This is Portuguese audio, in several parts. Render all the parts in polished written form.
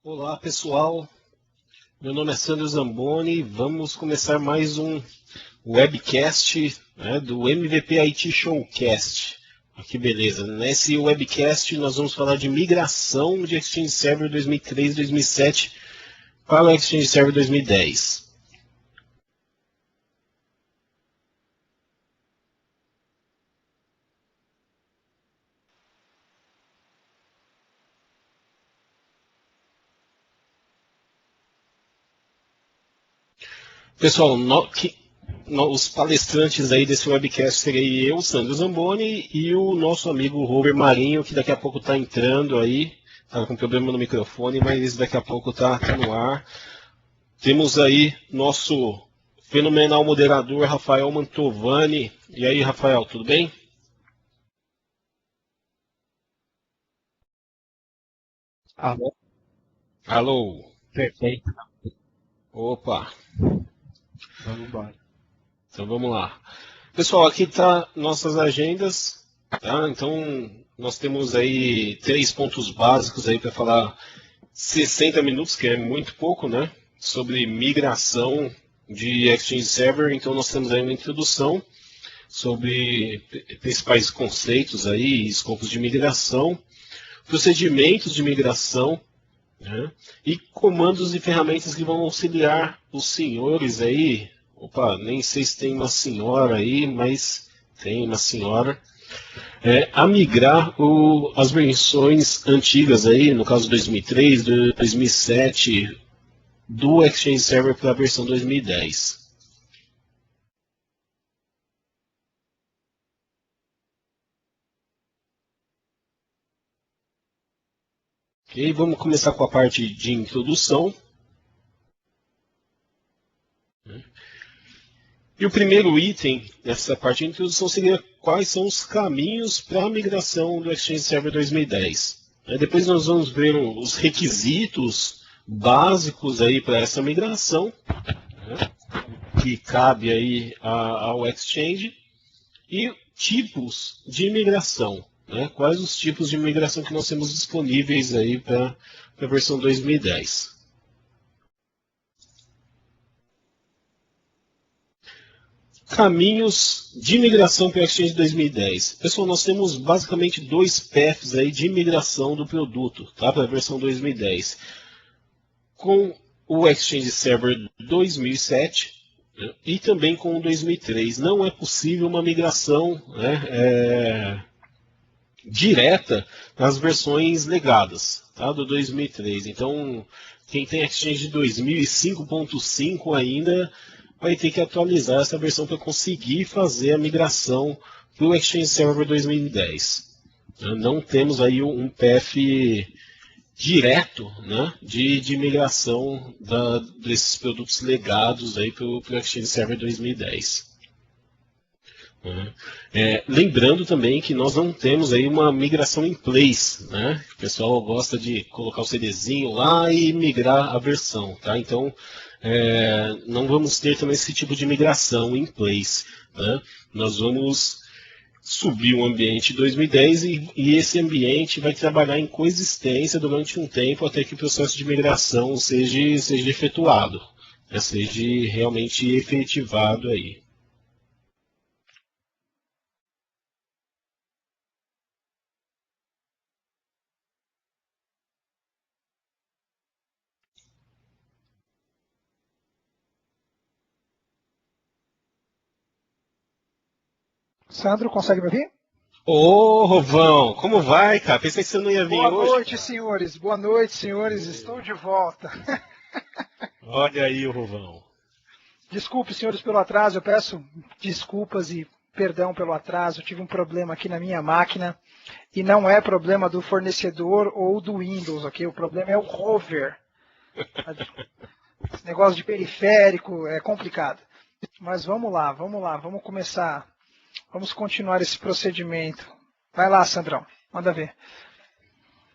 Olá pessoal, meu nome é Sandro Zamboni, vamos começar mais um webcast, né, do MVP IT Showcast. Que beleza, nesse webcast nós vamos falar de migração de Exchange Server 2003 e 2007 para o Exchange Server 2010. Pessoal, os palestrantes aí desse webcast serei eu, Sandro Zamboni, e o nosso amigo Robert Marinho, que daqui a pouco está entrando aí, está com problema no microfone, mas daqui a pouco está no ar. Temos aí nosso fenomenal moderador, Rafael Mantovani. E aí, Rafael, tudo bem? Alô? Alô. Perfeito. Opa, Vamos embora. então vamos lá. Pessoal, aqui tá nossas agendas, tá? Então, nós temos aí 3 pontos básicos aí para falar 60 minutos, que é muito pouco, né? Sobre migração de Exchange Server. Então, nós temos aí uma introdução sobre principais conceitos aí, escopos de migração, procedimentos de migração, né? E comandos e ferramentas que vão auxiliar os senhores aí. Opa, nem sei se tem uma senhora aí, mas tem uma senhora. A migrar as versões antigas aí, no caso 2003, 2007, do Exchange Server para a versão 2010. Ok, vamos começar com a parte de introdução. E o primeiro item dessa parte de introdução seria quais são os caminhos para a migração do Exchange Server 2010. Depois nós vamos ver os requisitos básicos aí para essa migração, né, que cabe aí ao Exchange, e tipos de migração. Né, quais os tipos de migração que nós temos disponíveis aí para a versão 2010. Caminhos de migração para o Exchange 2010. Pessoal, nós temos basicamente dois paths aí de migração do produto, tá, para a versão 2010. Com o Exchange Server 2007, né, e também com o 2003. Não é possível uma migração, né, direta nas versões legadas, tá, do 2003. Então, quem tem Exchange 2005.5 ainda vai ter que atualizar essa versão para conseguir fazer a migração para o Exchange Server 2010. Não temos aí um path direto, né, de migração desses produtos legados para o Exchange Server 2010. Lembrando também que nós não temos aí uma migração em place, né? O pessoal gosta de colocar o CDzinho lá e migrar a versão, tá? Então, não vamos ter também esse tipo de migração em place, né? Nós vamos subir um ambiente 2010 e esse ambiente vai trabalhar em coexistência durante um tempo até que o processo de migração seja efetuado, né? Seja realmente efetivado aí. Sandro, consegue me ouvir? Ô, Rovão, como vai, cara? Pensei que você não ia vir Boa hoje, noite, cara. senhores. Boa noite, senhores. Estou de volta. Olha aí o Rovão. Desculpe, senhores, pelo atraso. Eu peço desculpas e perdão pelo atraso. Eu tive um problema aqui na minha máquina e não é problema do fornecedor ou do Windows, ok? O problema é o rover. Esse negócio de periférico é complicado. Mas vamos lá, vamos começar. Vamos continuar esse procedimento. Vai lá, Sandrão. Manda ver.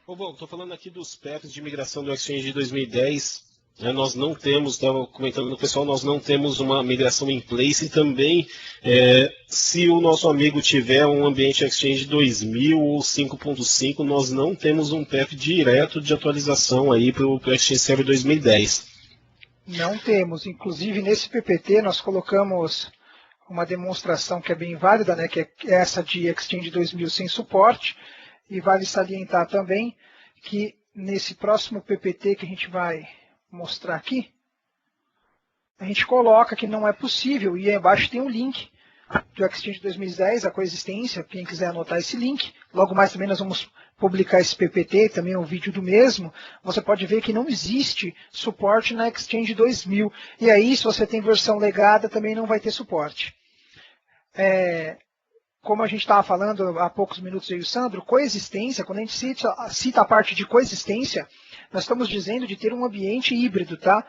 Rovão, estou falando aqui dos paths de migração do Exchange de 2010. Nós não temos, estava comentando no pessoal, nós não temos uma migração em place e também, se o nosso amigo tiver um ambiente Exchange 2000 ou 5.5, nós não temos um path direto de atualização aí para o Exchange Server 2010. Não temos. Inclusive, nesse PPT, nós colocamos uma demonstração que é bem válida, né, que é essa de Exchange 2000 sem suporte. E vale salientar também que nesse próximo PPT que a gente vai mostrar aqui, a gente coloca que não é possível, e aí embaixo tem um link do Exchange 2010, a coexistência, quem quiser anotar esse link. Logo mais também nós vamos publicar esse PPT, também um vídeo do mesmo. Você pode ver que não existe suporte na Exchange 2000, e aí se você tem versão legada também não vai ter suporte. Como a gente estava falando há poucos minutos aí, o Sandro, coexistência, quando a gente cita a parte de coexistência, nós estamos dizendo de ter um ambiente híbrido, tá?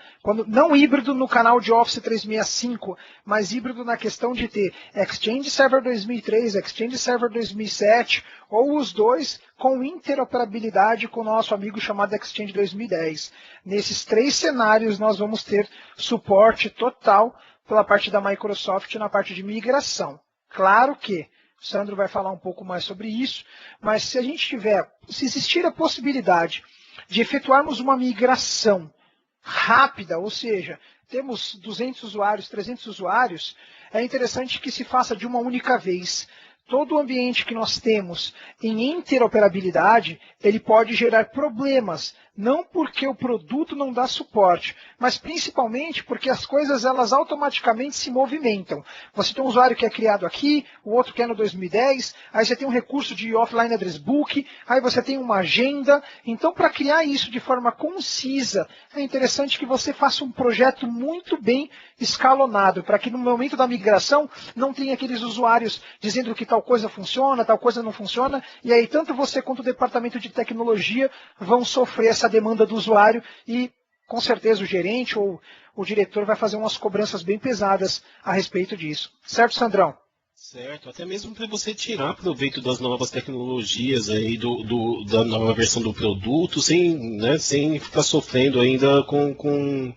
Não híbrido no canal de Office 365, mas híbrido na questão de ter Exchange Server 2003, Exchange Server 2007, ou os dois com interoperabilidade com o nosso amigo chamado Exchange 2010. Nesses 3 cenários nós vamos ter suporte total pela parte da Microsoft na parte de migração. Claro que o Sandro vai falar um pouco mais sobre isso, mas se existir a possibilidade de efetuarmos uma migração rápida, ou seja, temos 200 usuários, 300 usuários, é interessante que se faça de uma única vez. Todo o ambiente que nós temos em interoperabilidade, ele pode gerar problemas, não porque o produto não dá suporte, mas principalmente porque as coisas elas automaticamente se movimentam. Você tem um usuário que é criado aqui, o outro que é no 2010, aí você tem um recurso de offline address book, aí você tem uma agenda. Então, para criar isso de forma concisa, é interessante que você faça um projeto muito bem escalonado, para que no momento da migração não tenha aqueles usuários dizendo que tal coisa funciona, tal coisa não funciona, e aí tanto você quanto o departamento de tecnologia vão sofrer essa demanda do usuário e com certeza o gerente ou o diretor vai fazer umas cobranças bem pesadas a respeito disso. Certo, Sandrão? Certo, até mesmo para você tirar proveito das novas tecnologias aí da nova versão do produto, sem ficar sofrendo ainda com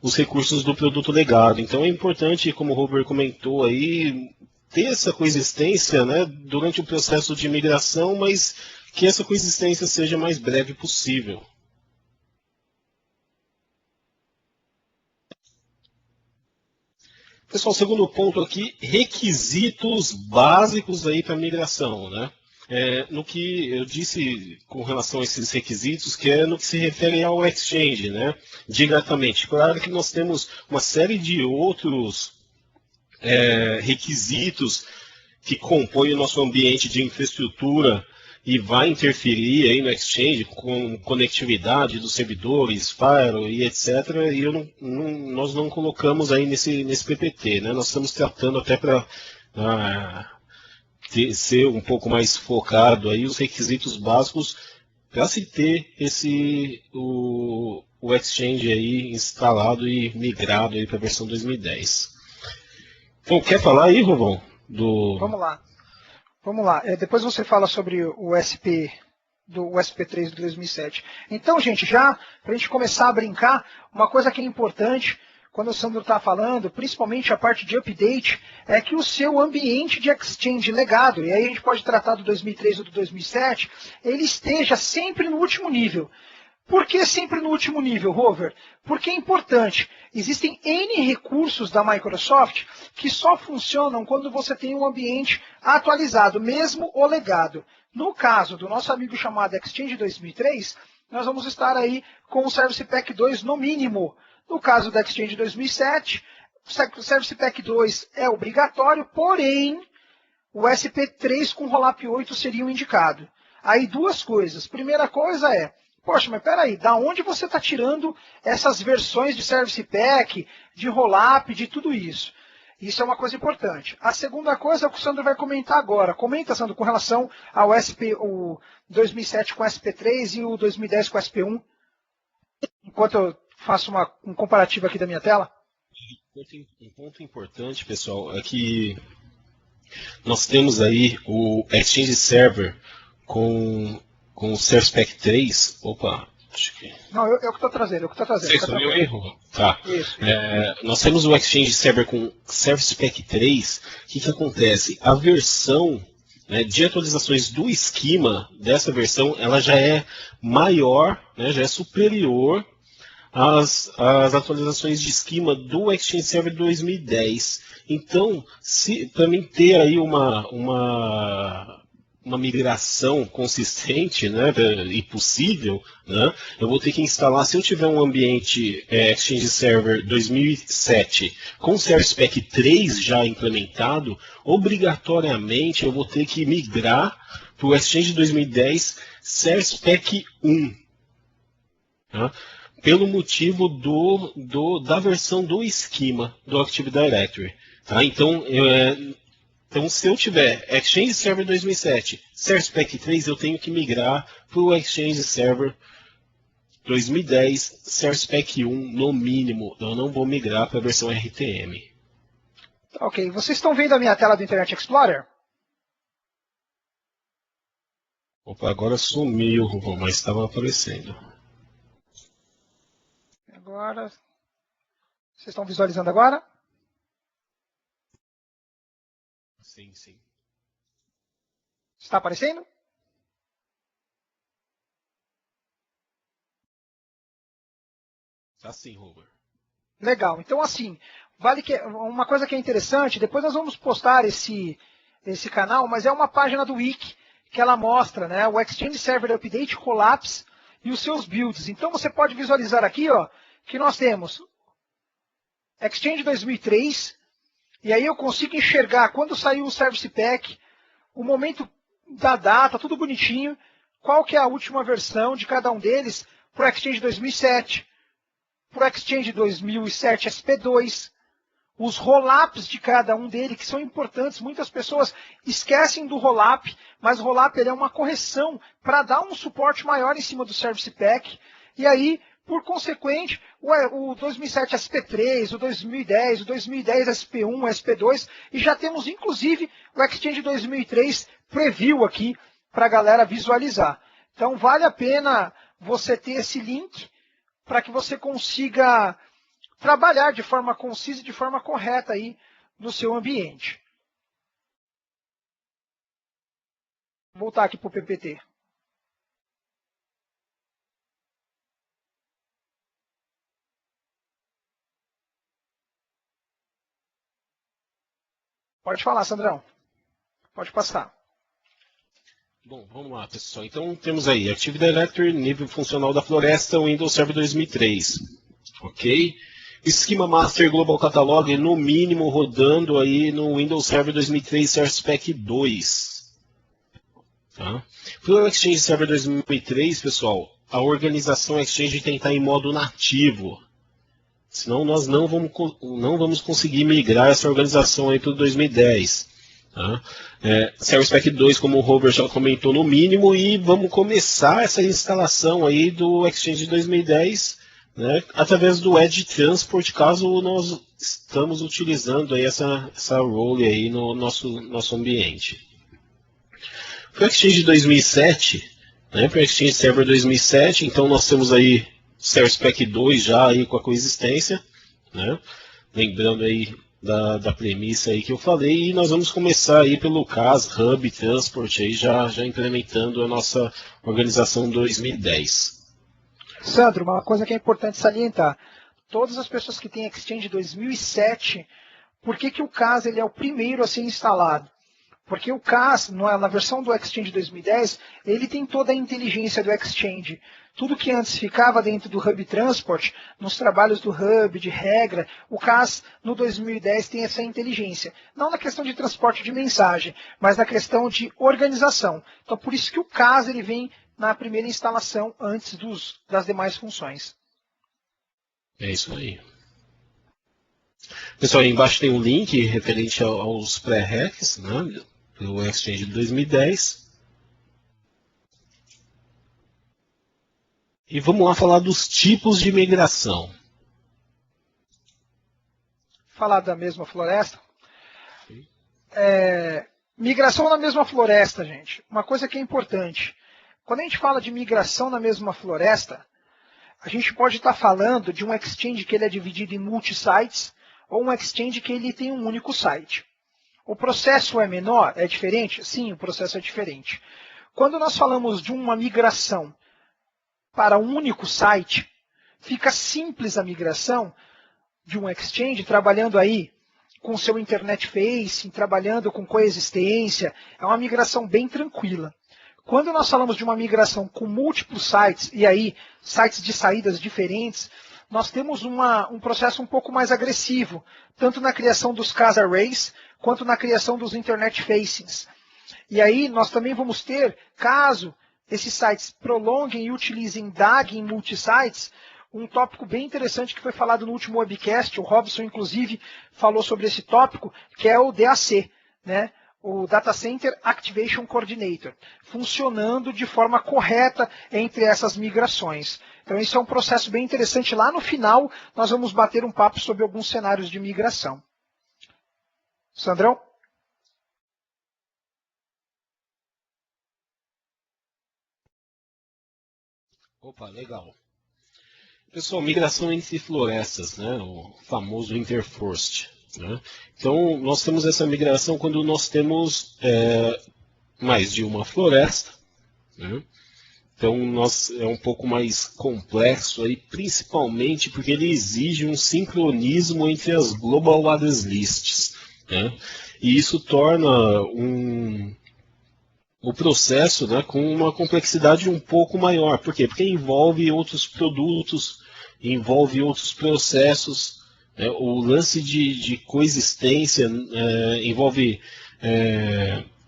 os recursos do produto legado. Então é importante, como o Robert comentou aí, ter essa coexistência, né, durante o processo de migração, mas que essa coexistência seja o mais breve possível. Pessoal, segundo ponto aqui, requisitos básicos aí para migração, né? No que eu disse com relação a esses requisitos, que é no que se refere ao Exchange, né? Diretamente. Claro que nós temos uma série de outros requisitos que compõem o nosso ambiente de infraestrutura e vai interferir aí no Exchange com conectividade dos servidores, firewall e etc. E nós não colocamos aí nesse PPT, né? Nós estamos tratando até para ser um pouco mais focado aí os requisitos básicos para se ter o Exchange aí instalado e migrado aí para a versão 2010. Então, quer falar aí, Rovão? Vamos lá. Depois você fala sobre o SP3 do 2007. Então, gente, já para a gente começar a brincar, uma coisa que é importante, quando o Sandro está falando, principalmente a parte de update, é que o seu ambiente de Exchange legado, e aí a gente pode tratar do 2003 ou do 2007, ele esteja sempre no último nível. Por que sempre no último nível, Rover? Porque é importante. Existem N recursos da Microsoft que só funcionam quando você tem um ambiente atualizado, mesmo o legado. No caso do nosso amigo chamado Exchange 2003, nós vamos estar aí com o Service Pack 2 no mínimo. No caso do Exchange 2007, o Service Pack 2 é obrigatório, porém, o SP3 com Rollup 8 seria o indicado. Aí duas coisas. Primeira coisa é, poxa, mas peraí, da onde você está tirando essas versões de Service Pack, de Rollup, de tudo isso? Isso é uma coisa importante. A segunda coisa é o que o Sandro vai comentar agora. Comenta, Sandro, com relação ao o 2007 com SP3 e o 2010 com SP1. Enquanto eu faço um comparativo aqui da minha tela. Um ponto importante, pessoal, é que nós temos aí o Exchange Server com o Service Pack 3. Opa, Não, eu que estou trazendo, eu que estou trazendo. Isso, meu erro. Tá. Isso. Nós temos o Exchange Server com Service Pack 3. O que acontece? A versão, né, de atualizações do esquema dessa versão, ela já é maior, né, já é superior às atualizações de esquema do Exchange Server 2010. Então, para mim ter aí uma migração consistente, né, e possível, né, eu vou ter que instalar, se eu tiver um ambiente Exchange Server 2007 com Service Pack 3 já implementado, obrigatoriamente eu vou ter que migrar para o Exchange 2010 Service Pack 1. Tá? Pelo motivo da versão do esquema do Active Directory. Tá? Então, se eu tiver Exchange Server 2007, Service Pack 3, eu tenho que migrar para o Exchange Server 2010, Service Pack 1 no mínimo. Eu não vou migrar para a versão RTM. Ok, vocês estão vendo a minha tela do Internet Explorer? Opa, agora sumiu, mas estava aparecendo. Agora, vocês estão visualizando agora? Sim, sim. Está aparecendo? Tá sim, Robert. Legal. Então, assim, vale que uma coisa que é interessante, depois nós vamos postar esse canal, mas é uma página do Wiki que ela mostra, né, o Exchange Server Update, Collapse e os seus builds. Então, você pode visualizar aqui, ó, que nós temos Exchange 2003, e aí eu consigo enxergar quando saiu o Service Pack, o momento da data, tudo bonitinho, qual que é a última versão de cada um deles para o Exchange 2007, para o Exchange 2007 SP2, os roll-ups de cada um deles, que são importantes. Muitas pessoas esquecem do roll-up, mas o roll-up ele é uma correção para dar um suporte maior em cima do Service Pack, e aí, por consequente, o 2007 SP3, o 2010, o 2010 SP1, SP2, e já temos inclusive o Exchange 2003 Preview aqui para a galera visualizar. Então vale a pena você ter esse link para que você consiga trabalhar de forma concisa e de forma correta aí no seu ambiente. Vou voltar aqui para o PPT. Pode falar, Sandrão. Pode passar. Bom, vamos lá, pessoal. Então, temos aí Active Directory, nível funcional da floresta, Windows Server 2003. Ok? Esquema Master Global Catalog, no mínimo, rodando aí no Windows Server 2003 Service Pack 2. Tá? Para o Exchange Server 2003, pessoal, a organização Exchange tem que estar em modo nativo. Senão nós não vamos conseguir migrar essa organização aí para o 2010. Tá? Service Pack 2, como o Robert já comentou, no mínimo, e vamos começar essa instalação aí do Exchange 2010, né, através do Edge Transport, caso nós estamos utilizando aí essa role aí no nosso ambiente. Para o Exchange 2007, né, para o Exchange Server 2007, então nós temos aí Service Pack 2 já aí com a coexistência, né? Lembrando aí da premissa aí que eu falei, e nós vamos começar aí pelo CAS, Hub, Transport, aí já implementando a nossa organização 2010. Sandro, uma coisa que é importante salientar, todas as pessoas que têm Exchange 2007, por que o CAS ele é o primeiro a ser instalado? Porque o CAS, na versão do Exchange 2010, ele tem toda a inteligência do Exchange. Tudo que antes ficava dentro do Hub Transport, nos trabalhos do Hub, de regra, o CAS no 2010 tem essa inteligência. Não na questão de transporte de mensagem, mas na questão de organização. Então, por isso que o CAS ele vem na primeira instalação antes das demais funções. É isso aí. Pessoal, aí embaixo tem um link referente aos pré-recs, né, do Exchange de 2010. E vamos lá falar dos tipos de migração. Falar da mesma floresta. Migração na mesma floresta, gente. Uma coisa que é importante. Quando a gente fala de migração na mesma floresta, a gente pode estar falando de um exchange que ele é dividido em multi-sites ou um exchange que ele tem um único site. O processo é menor? É diferente? Sim, o processo é diferente. Quando nós falamos de uma migração para um único site, fica simples a migração de um exchange, trabalhando aí com seu internet facing, trabalhando com coexistência, é uma migração bem tranquila. Quando nós falamos de uma migração com múltiplos sites, e aí sites de saídas diferentes, nós temos um processo um pouco mais agressivo, tanto na criação dos CAS arrays, quanto na criação dos internet facings. E aí nós também vamos ter, caso esses sites prolonguem e utilizem DAG em multisites, um tópico bem interessante que foi falado no último webcast, o Robson inclusive falou sobre esse tópico, que é o DAC, né? O Data Center Activation Coordinator, funcionando de forma correta entre essas migrações. Então esse é um processo bem interessante. Lá no final nós vamos bater um papo sobre alguns cenários de migração. Sandrão? Opa, legal. Pessoal, migração entre florestas, né? O famoso interforest. Né? Então, nós temos essa migração quando nós temos mais de uma floresta. Né? Então, é um pouco mais complexo, aí, principalmente porque ele exige um sincronismo entre as Global Address Lists. Né? E isso torna o processo, né, com uma complexidade um pouco maior. Por quê? Porque envolve outros produtos, envolve outros processos. O lance de coexistência envolve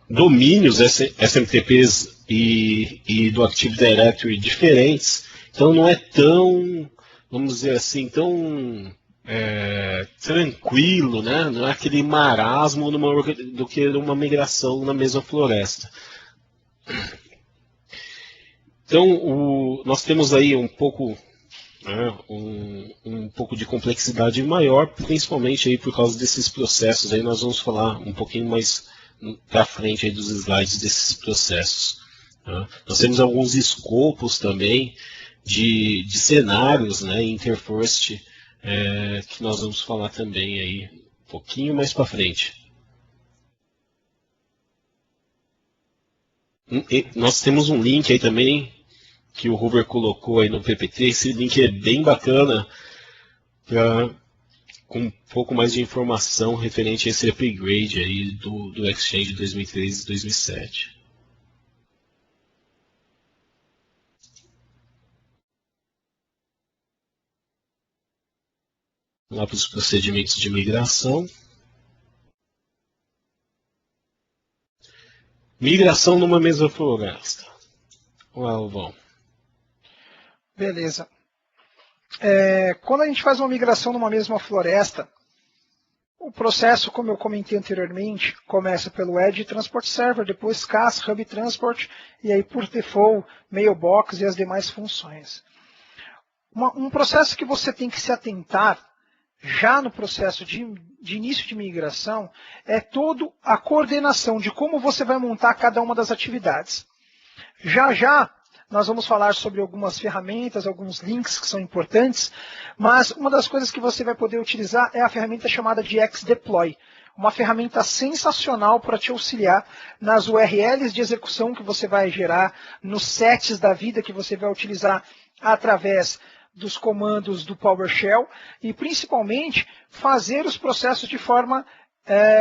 domínios SMTPs e do Active Directory diferentes. Então não é tão, vamos dizer assim, tão tranquilo, né? Não é aquele marasmo do que uma migração na mesma floresta. Então, nós temos aí um pouco, né, um pouco de complexidade maior, principalmente aí por causa desses processos. Aí nós vamos falar um pouquinho mais para frente aí dos slides desses processos. Tá? Nós temos alguns escopos também de cenários, né, interforest, que nós vamos falar também aí um pouquinho mais para frente. Nós temos um link aí também que o Huber colocou aí no PPT. Esse link é bem bacana com um pouco mais de informação referente a esse upgrade aí do Exchange 2003 e 2007. Vamos lá para os procedimentos de migração. Migração numa mesma floresta. Vamos. Beleza. Quando a gente faz uma migração numa mesma floresta, o processo, como eu comentei anteriormente, começa pelo Edge Transport Server, depois CAS, Hub Transport, e aí por default, Mailbox e as demais funções. Um processo que você tem que se atentar já no processo de início de migração é toda a coordenação de como você vai montar cada uma das atividades. Já nós vamos falar sobre algumas ferramentas, alguns links que são importantes, mas uma das coisas que você vai poder utilizar é a ferramenta chamada de Xdeploy, uma ferramenta sensacional para te auxiliar nas URLs de execução que você vai gerar, nos sets da vida que você vai utilizar através dos comandos do PowerShell e principalmente fazer os processos de forma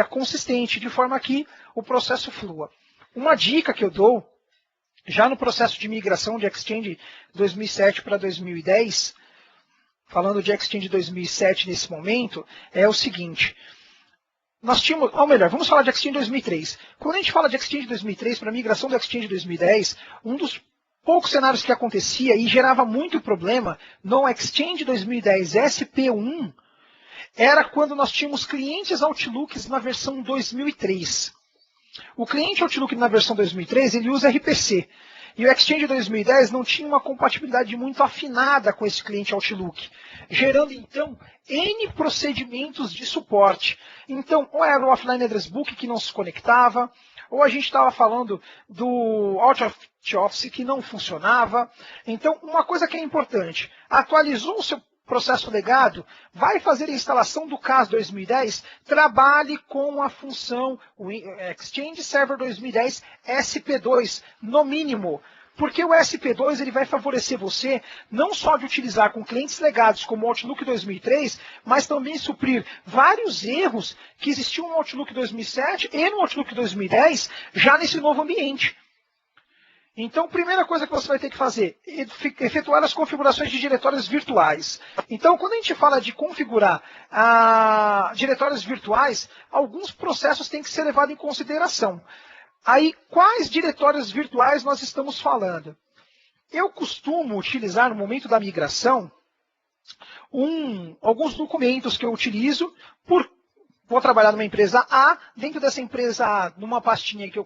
consistente, de forma que o processo flua. Uma dica que eu dou, já no processo de migração de Exchange 2007 para 2010, falando de Exchange 2007 nesse momento, é o seguinte. Nós tínhamos, ou melhor, vamos falar de Exchange 2003. Quando a gente fala de Exchange 2003 para a migração do Exchange 2010, um dos poucos cenários que acontecia e gerava muito problema no Exchange 2010 SP1 era quando nós tínhamos clientes Outlooks na versão 2003. O cliente Outlook na versão 2003 ele usa RPC. E o Exchange 2010 não tinha uma compatibilidade muito afinada com esse cliente Outlook, gerando então N procedimentos de suporte. Então, ou era o offline address book que não se conectava, ou a gente estava falando do Out of Office que não funcionava. Então, uma coisa que é importante, atualizou o seu processo legado, vai fazer a instalação do CAS 2010, trabalhe com a função Exchange Server 2010 SP2, no mínimo. Porque o SP2 ele vai favorecer você não só de utilizar com clientes legados como o Outlook 2003, mas também suprir vários erros que existiam no Outlook 2007 e no Outlook 2010 já nesse novo ambiente. Então, a primeira coisa que você vai ter que fazer é efetuar as configurações de diretórios virtuais. Então, quando a gente fala de configurar diretórios virtuais, alguns processos têm que ser levados em consideração. Aí, quais diretórios virtuais nós estamos falando? Eu costumo utilizar no momento da migração alguns documentos que eu utilizo. Vou trabalhar numa empresa A, dentro dessa empresa A, numa pastinha que eu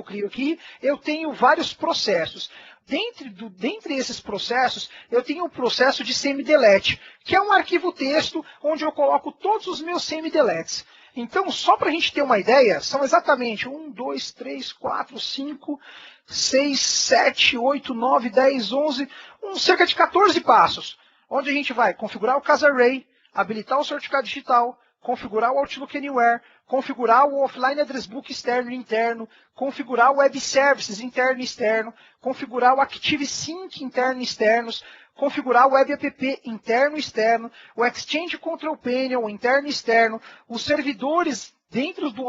crio aqui, eu tenho vários processos. Dentre esses processos, eu tenho um processo de semi-delete, que é um arquivo texto onde eu coloco todos os meus semi-deletes. Então, só para a gente ter uma ideia, são exatamente 1, 2, 3, 4, 5, 6, 7, 8, 9, 10, 11, cerca de 14 passos, onde a gente vai configurar o CAS Array, habilitar o certificado digital, configurar o Outlook Anywhere, configurar o Offline Address Book externo e interno, configurar o Web Services interno e externo, configurar o Active Sync interno e externos, configurar o Web App interno e externo, o Exchange Control Panel interno e externo, os servidores dentro do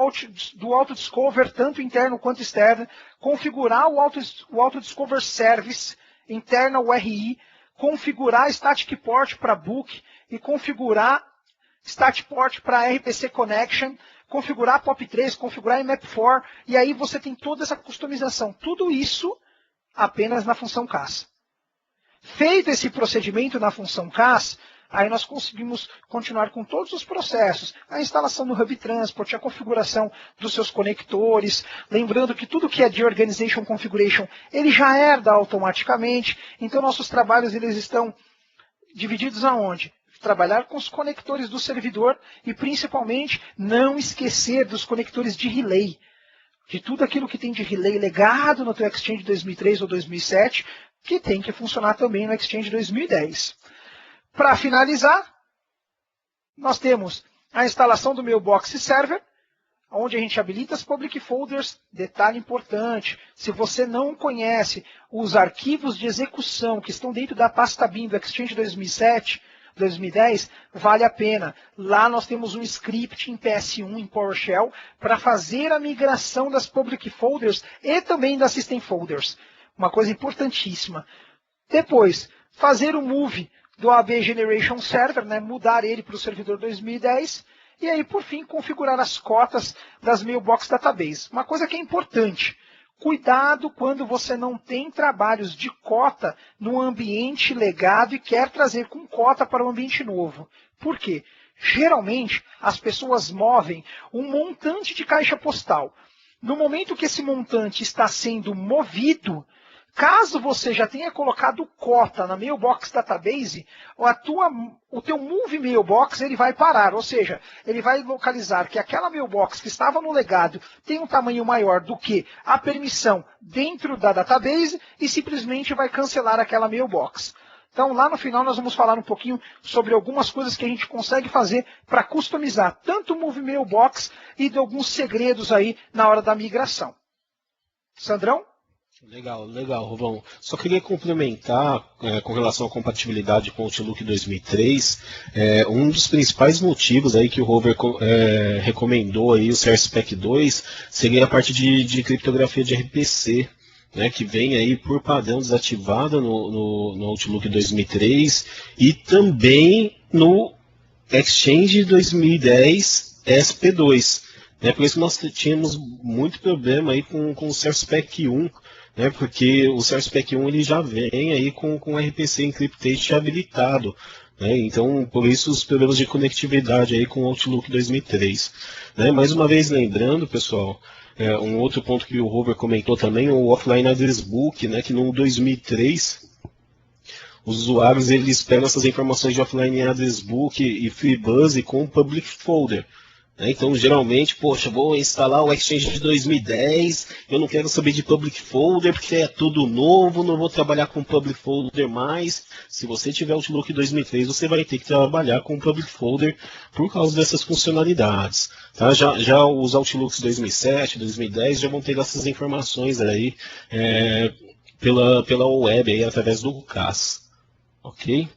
Autodiscover, tanto interno quanto externo, configurar o Autodiscover Service interna URI, configurar Static Port para Book e configurar Statport para RPC Connection, configurar POP3, configurar IMAP4, e aí você tem toda essa customização. Tudo isso apenas na função CAS. Feito esse procedimento na função CAS, aí nós conseguimos continuar com todos os processos. A instalação do Hub Transport, a configuração dos seus conectores. Lembrando que tudo que é de Organization Configuration, ele já herda automaticamente. Então, nossos trabalhos eles estão divididos aonde? Trabalhar com os conectores do servidor e, principalmente, não esquecer dos conectores de relay. De tudo aquilo que tem de relay legado no teu Exchange 2003 ou 2007, que tem que funcionar também no Exchange 2010. Para finalizar, nós temos a instalação do Mailbox Server, onde a gente habilita as public folders. Detalhe importante, se você não conhece os arquivos de execução que estão dentro da pasta bin do Exchange 2007, 2010, vale a pena. Lá nós temos um script em PS1, em PowerShell, para fazer a migração das public folders e também das system folders. Uma coisa importantíssima. Depois, fazer o move do AB Generation Server, né, mudar ele para o servidor 2010. E aí, por fim, configurar as cotas das Mailbox Database. Uma coisa que é importante. Cuidado quando você não tem trabalhos de cota no ambiente legado e quer trazer com cota para o ambiente novo. Por quê? Geralmente, as pessoas movem um montante de caixa postal. No momento que esse montante está sendo movido, caso você já tenha colocado cota na Mailbox Database, o teu Move Mailbox ele vai parar, ou seja, ele vai localizar que aquela Mailbox que estava no legado tem um tamanho maior do que a permissão dentro da database e simplesmente vai cancelar aquela Mailbox. Então, lá no final, nós vamos falar um pouquinho sobre algumas coisas que a gente consegue fazer para customizar tanto o Move Mailbox e de alguns segredos aí na hora da migração. Sandrão? Legal, Rubão. Só queria complementar com relação à compatibilidade com o Outlook 2003. Um dos principais motivos aí que o Rover recomendou aí o CRSpec 2 seria a parte de criptografia de RPC, né, que vem aí por padrão desativada no Outlook 2003 e também no Exchange 2010 SP2. Por isso que nós tínhamos muito problema aí com o CRSpec 1, porque o CRSpec 1 ele já vem aí com RPC Encrypted habilitado. Então, por isso os problemas de conectividade aí com o Outlook 2003. Mais uma vez lembrando, pessoal, um outro ponto que o Rover comentou também, o Offline Address Book, que no 2003 os usuários eles pegam essas informações de Offline Address Book e FreeBSD com Public Folder. né? Então, geralmente, poxa, vou instalar o Exchange de 2010, eu não quero saber de Public Folder, porque é tudo novo, não vou trabalhar com Public Folder mais. Se você tiver Outlook 2003, você vai ter que trabalhar com Public Folder por causa dessas funcionalidades. Tá? Já os Outlooks 2007, 2010 já vão ter essas informações aí pela web, aí, através do CAS. Ok?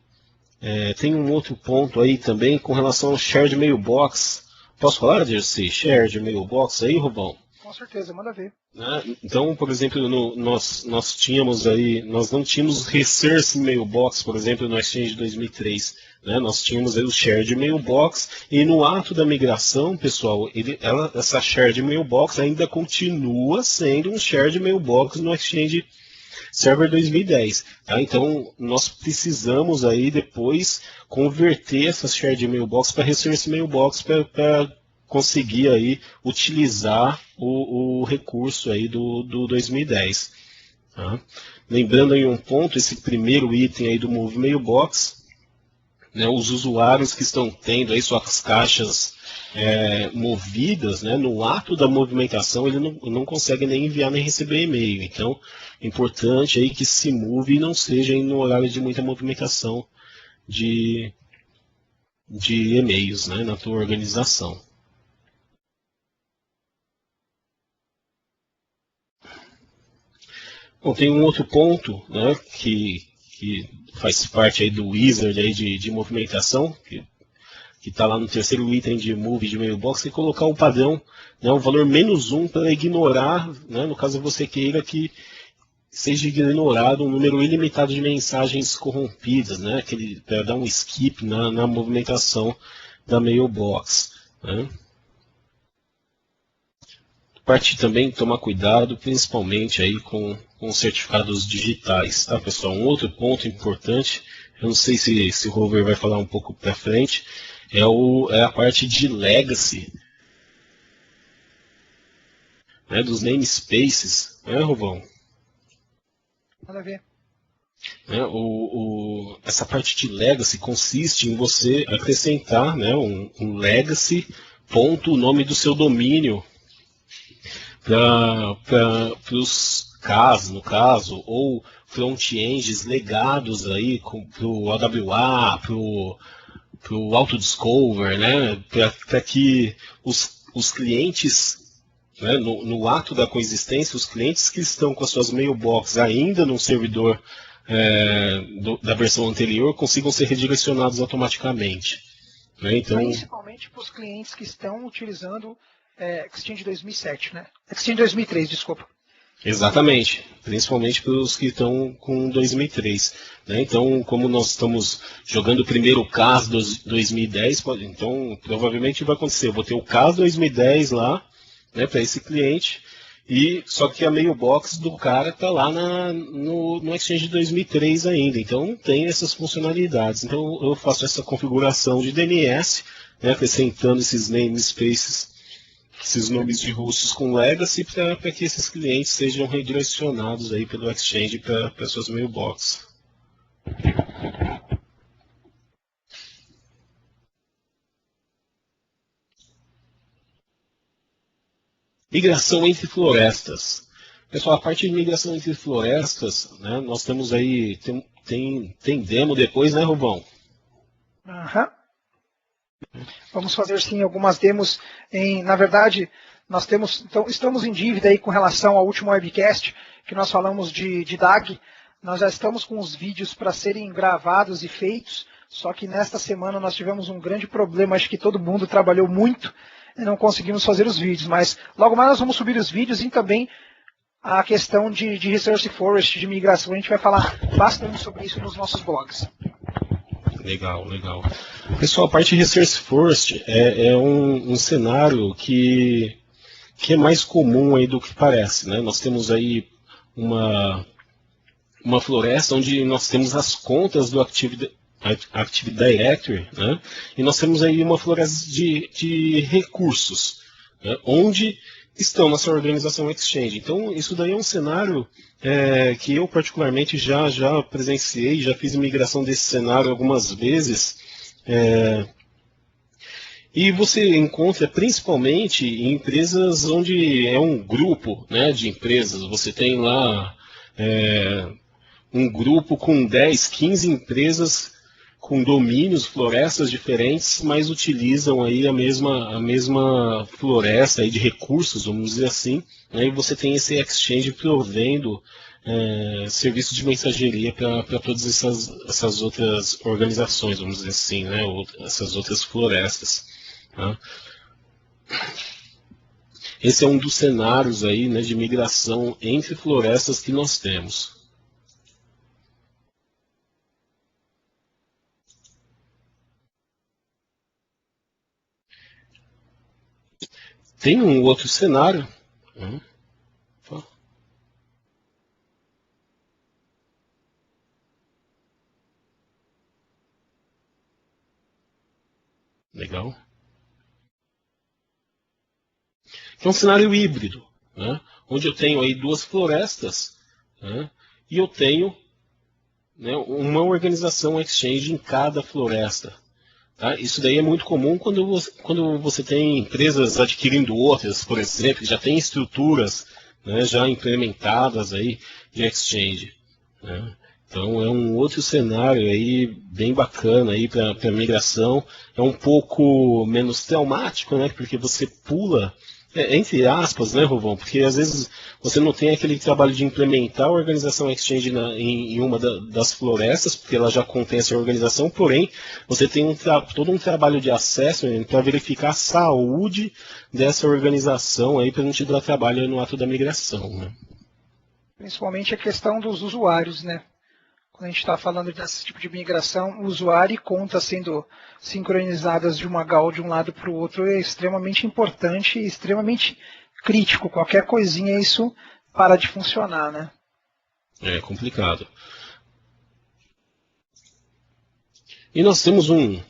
Tem um outro ponto aí também com relação ao Shared Mailbox. Posso falar desse Shared Mailbox aí, Rubão? Com certeza, manda ver. Então, por exemplo, nós não tínhamos Resource Mailbox, por exemplo, no Exchange 2003. Né? Nós tínhamos aí o Shared Mailbox, e no ato da migração, pessoal, essa Shared Mailbox ainda continua sendo um Shared Mailbox no Exchange Server 2010. Tá? Então, nós precisamos aí depois converter essa Shared Mailbox para Resource Mailbox para conseguir aí utilizar o recurso aí do 2010. Tá? Lembrando aí um ponto, esse primeiro item aí do Move Mailbox, né, os usuários que estão tendo aí suas caixas movidas, né, no ato da movimentação, ele não consegue nem enviar nem receber e-mail. Então, é importante aí que se move e não seja no horário de muita movimentação de e-mails, né, na tua organização. Bom, tem um outro ponto, né, que faz parte aí do wizard aí de movimentação, que está lá no terceiro item de Move de Mailbox, que é colocar o padrão, né, o valor -1 para ignorar, né, no caso você queira que seja ignorado um número ilimitado de mensagens corrompidas, né, para dar um skip na movimentação da Mailbox. Né. Parte também tomar cuidado, principalmente aí com certificados digitais, tá, pessoal? Um outro ponto importante, eu não sei se o Rover vai falar um pouco para frente, é a parte de legacy, né, dos namespaces, né, Rovão? Manda ver. Essa parte de legacy consiste em você acrescentar, né, um legacy ponto o nome do seu domínio para os CAS, no caso, ou front-ends legados aí para o AWA, para o Autodiscover, né, para que os clientes, né, no ato da coexistência, os clientes que estão com as suas mailbox ainda no servidor da versão anterior consigam ser redirecionados automaticamente. Né, então, principalmente para os clientes que estão utilizando Exchange 2007, né? Exchange 2003, desculpa. Exatamente, principalmente para os que estão com 2003. Né? Então, como nós estamos jogando o primeiro CAS 2010, então provavelmente vai acontecer. Eu vou ter o CAS 2010 lá, né, para esse cliente, só que a mailbox do cara está lá no Exchange 2003 ainda. Então, não tem essas funcionalidades. Então, eu faço essa configuração de DNS, né, acrescentando esses namespaces, esses nomes de hosts com legacy, para que esses clientes sejam redirecionados aí pelo Exchange para suas mailboxes. Migração entre florestas. Pessoal, a parte de migração entre florestas, né, nós temos aí, tem demo depois, né, Rubão? Aham. Vamos fazer sim algumas demos. Na verdade, então, estamos em dívida aí com relação ao último webcast que nós falamos de DAG. Nós já estamos com os vídeos para serem gravados e feitos, só que nesta semana nós tivemos um grande problema, acho que todo mundo trabalhou muito e não conseguimos fazer os vídeos, mas logo mais nós vamos subir os vídeos e também a questão de Resource Forest, de migração, a gente vai falar bastante sobre isso nos nossos blogs. Legal, legal. Pessoal, a parte de Resource Forest é um cenário que é mais comum aí do que parece, né? Nós temos aí uma floresta onde nós temos as contas do Active Directory, né? E nós temos aí uma floresta de recursos, né, onde estão na sua organização Exchange. Então, isso daí é um cenário que eu particularmente já presenciei, já fiz migração desse cenário algumas vezes, E você encontra principalmente em empresas onde é um grupo, né, de empresas. Você tem lá um grupo com 10, 15 empresas com domínios, florestas diferentes, mas utilizam aí a mesma floresta aí de recursos, vamos dizer assim, né, e você tem esse exchange provendo serviço de mensageria para todas essas outras organizações, vamos dizer assim, né, essas outras florestas. Tá? Esse é um dos cenários aí, né, de migração entre florestas que nós temos. Tem um outro cenário. Legal. Que é um cenário híbrido, né, onde eu tenho aí duas florestas, né, e eu tenho, né, uma organização exchange em cada floresta. Tá? Isso daí é muito comum quando você tem empresas adquirindo outras, por exemplo, que já tem estruturas, né, já implementadas aí de exchange. Né? Então é um outro cenário aí bem bacana aí para migração. É um pouco menos traumático, né, porque você pula, entre aspas, né, Rovão? Porque às vezes você não tem aquele trabalho de implementar a organização Exchange em uma das florestas, porque ela já contém essa organização, porém você tem todo um trabalho de acesso para verificar a saúde dessa organização aí para não te dar trabalho no ato da migração. Né? Principalmente a questão dos usuários, né? Quando a gente está falando desse tipo de migração, o usuário e conta sendo sincronizadas de uma GAL de um lado para o outro é extremamente importante e extremamente crítico. Qualquer coisinha isso para de funcionar, né? É complicado. E nós temos um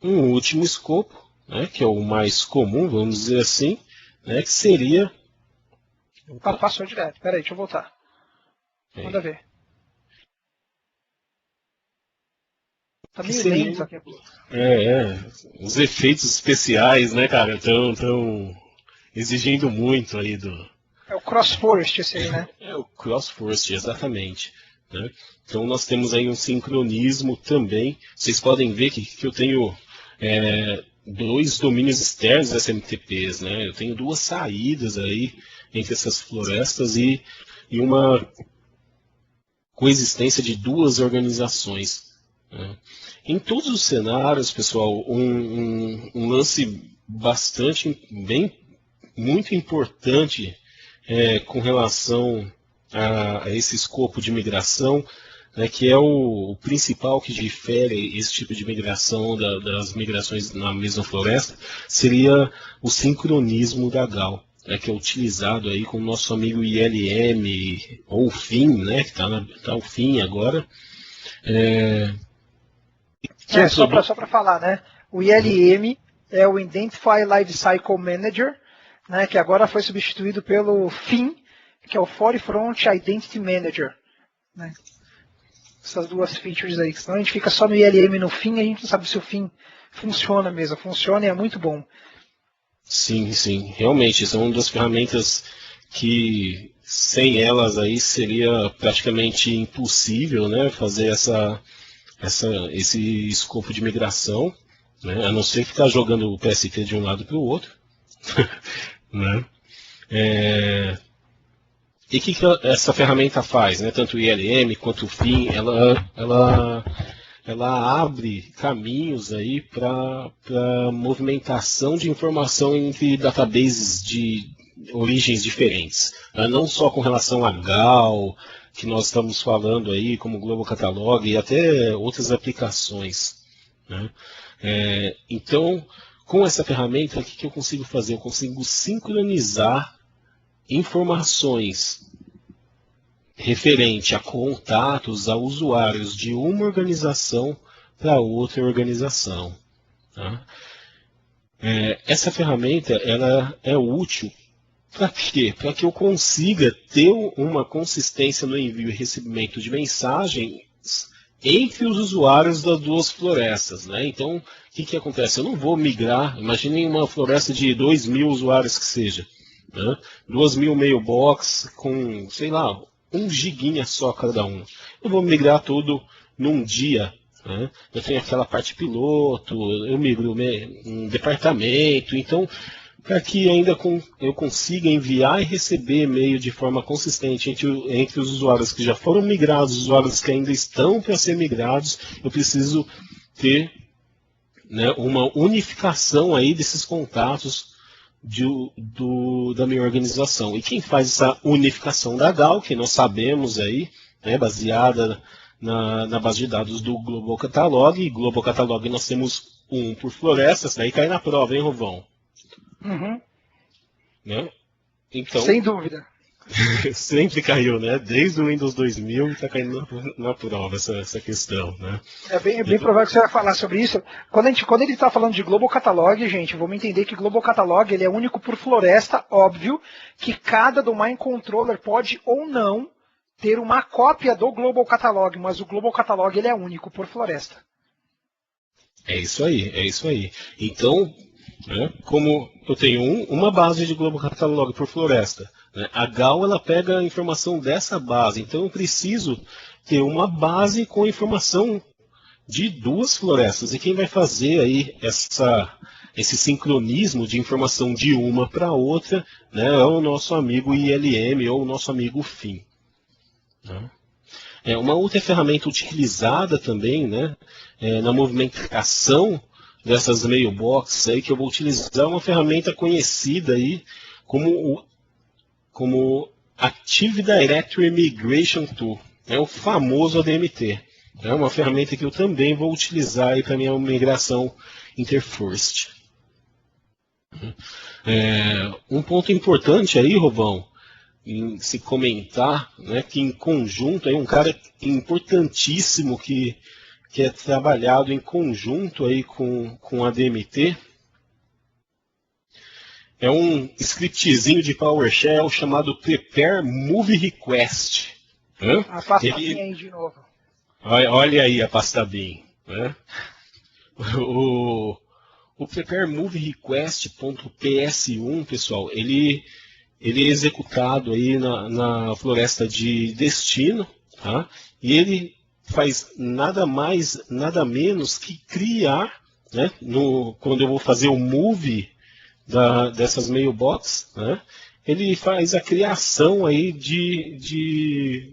último escopo, né, que é o mais comum, vamos dizer assim, né, que seria... Ah, passou direto. Peraí, deixa eu voltar. Manda ver. Tá meio lento aqui. Os efeitos especiais, né, cara, estão exigindo muito aí do... É o CrossForest esse aí, né? É o CrossForest, exatamente. Né? Então nós temos aí um sincronismo também. Vocês podem ver que eu tenho dois domínios externos SMTPs, né? Eu tenho duas saídas aí entre essas florestas e uma coexistência de duas organizações. Né? Em todos os cenários, pessoal, um lance muito importante com relação a esse escopo de migração, né, que é o principal que difere esse tipo de migração das migrações na mesma floresta, seria o sincronismo da GAL, né, que é utilizado aí com o nosso amigo ILM, ou FIM, né, que está o FIM agora. Só para falar, né? O ILM é o Identify Lifecycle Manager, né, que agora foi substituído pelo FIM, que é o Forefront Identity Manager. Né? Essas duas features aí, senão a gente fica só no ILM e no FIM, a gente não sabe se o FIM funciona mesmo. Funciona e é muito bom. Sim, sim. Realmente, são uma das ferramentas que sem elas aí seria praticamente impossível, né, fazer esse escopo de migração, né, a não ser ficar jogando o PST de um lado para o outro. Né? E o que essa ferramenta faz? Né? Tanto o ILM quanto o FIM, ela abre caminhos aí para movimentação de informação entre databases de origens diferentes. Não só com relação a GAL, que nós estamos falando aí, como Global Catalog, e até outras aplicações. Né? Então, com essa ferramenta, o que eu consigo fazer? Eu consigo sincronizar informações referente a contatos, a usuários de uma organização para outra organização. Tá? Essa ferramenta ela é útil para quê? Para que eu consiga ter uma consistência no envio e recebimento de mensagens entre os usuários das duas florestas, né? Então, o que acontece? Eu não vou migrar, imaginem uma floresta de 2.000 usuários que seja, né? 2.000 mailbox com, sei lá, 1 giguinha só cada um. Eu vou migrar tudo num dia, né? Eu tenho aquela parte piloto, eu migro um departamento, então para que ainda eu consiga enviar e receber e-mail de forma consistente entre os usuários que já foram migrados, os usuários que ainda estão para ser migrados, eu preciso ter, né, uma unificação aí desses contatos da minha organização. E quem faz essa unificação da DAO, que nós sabemos aí, né, baseada na base de dados do Global Catalog, e Global Catalog nós temos um por florestas, daí cai na prova, hein, Rovão? Uhum. Né? Então, sem dúvida. Sempre caiu, né? Desde o Windows 2000 está caindo na prova essa questão, né? É bem provável que você vai falar sobre isso. Quando ele está falando de Global Catalog, gente, vamos entender que Global Catalog ele é único por floresta, óbvio, que cada domain controller pode ou não ter uma cópia do Global Catalog, mas o Global Catalog ele é único por floresta. É isso aí. Então, né, como eu tenho uma base de Global Catalog por floresta, né, a GAL ela pega a informação dessa base, então eu preciso ter uma base com informação de 2 florestas. E quem vai fazer aí esse sincronismo de informação de uma para outra, né, é o nosso amigo ILM ou o nosso amigo FIM. Né? Uma outra ferramenta utilizada também, né, na movimentação dessas mailboxes aí, que eu vou utilizar uma ferramenta conhecida aí como Active Directory Migration Tool, o famoso ADMT. É uma ferramenta que eu também vou utilizar para minha migração interforced. Um ponto importante aí, Rovão, em se comentar, né, que em conjunto, aí um cara importantíssimo que é trabalhado em conjunto aí com a ADMT, é um scriptzinho de PowerShell chamado Prepare Move Request. A pasta BIM aí de novo. Olha aí a pasta BIM. Né? O Prepare Move Request.ps1, pessoal, ele é executado aí na floresta de destino, tá? E ele faz nada mais, nada menos que criar, né, quando eu vou fazer o move dessas mailbox, né, ele faz a criação aí de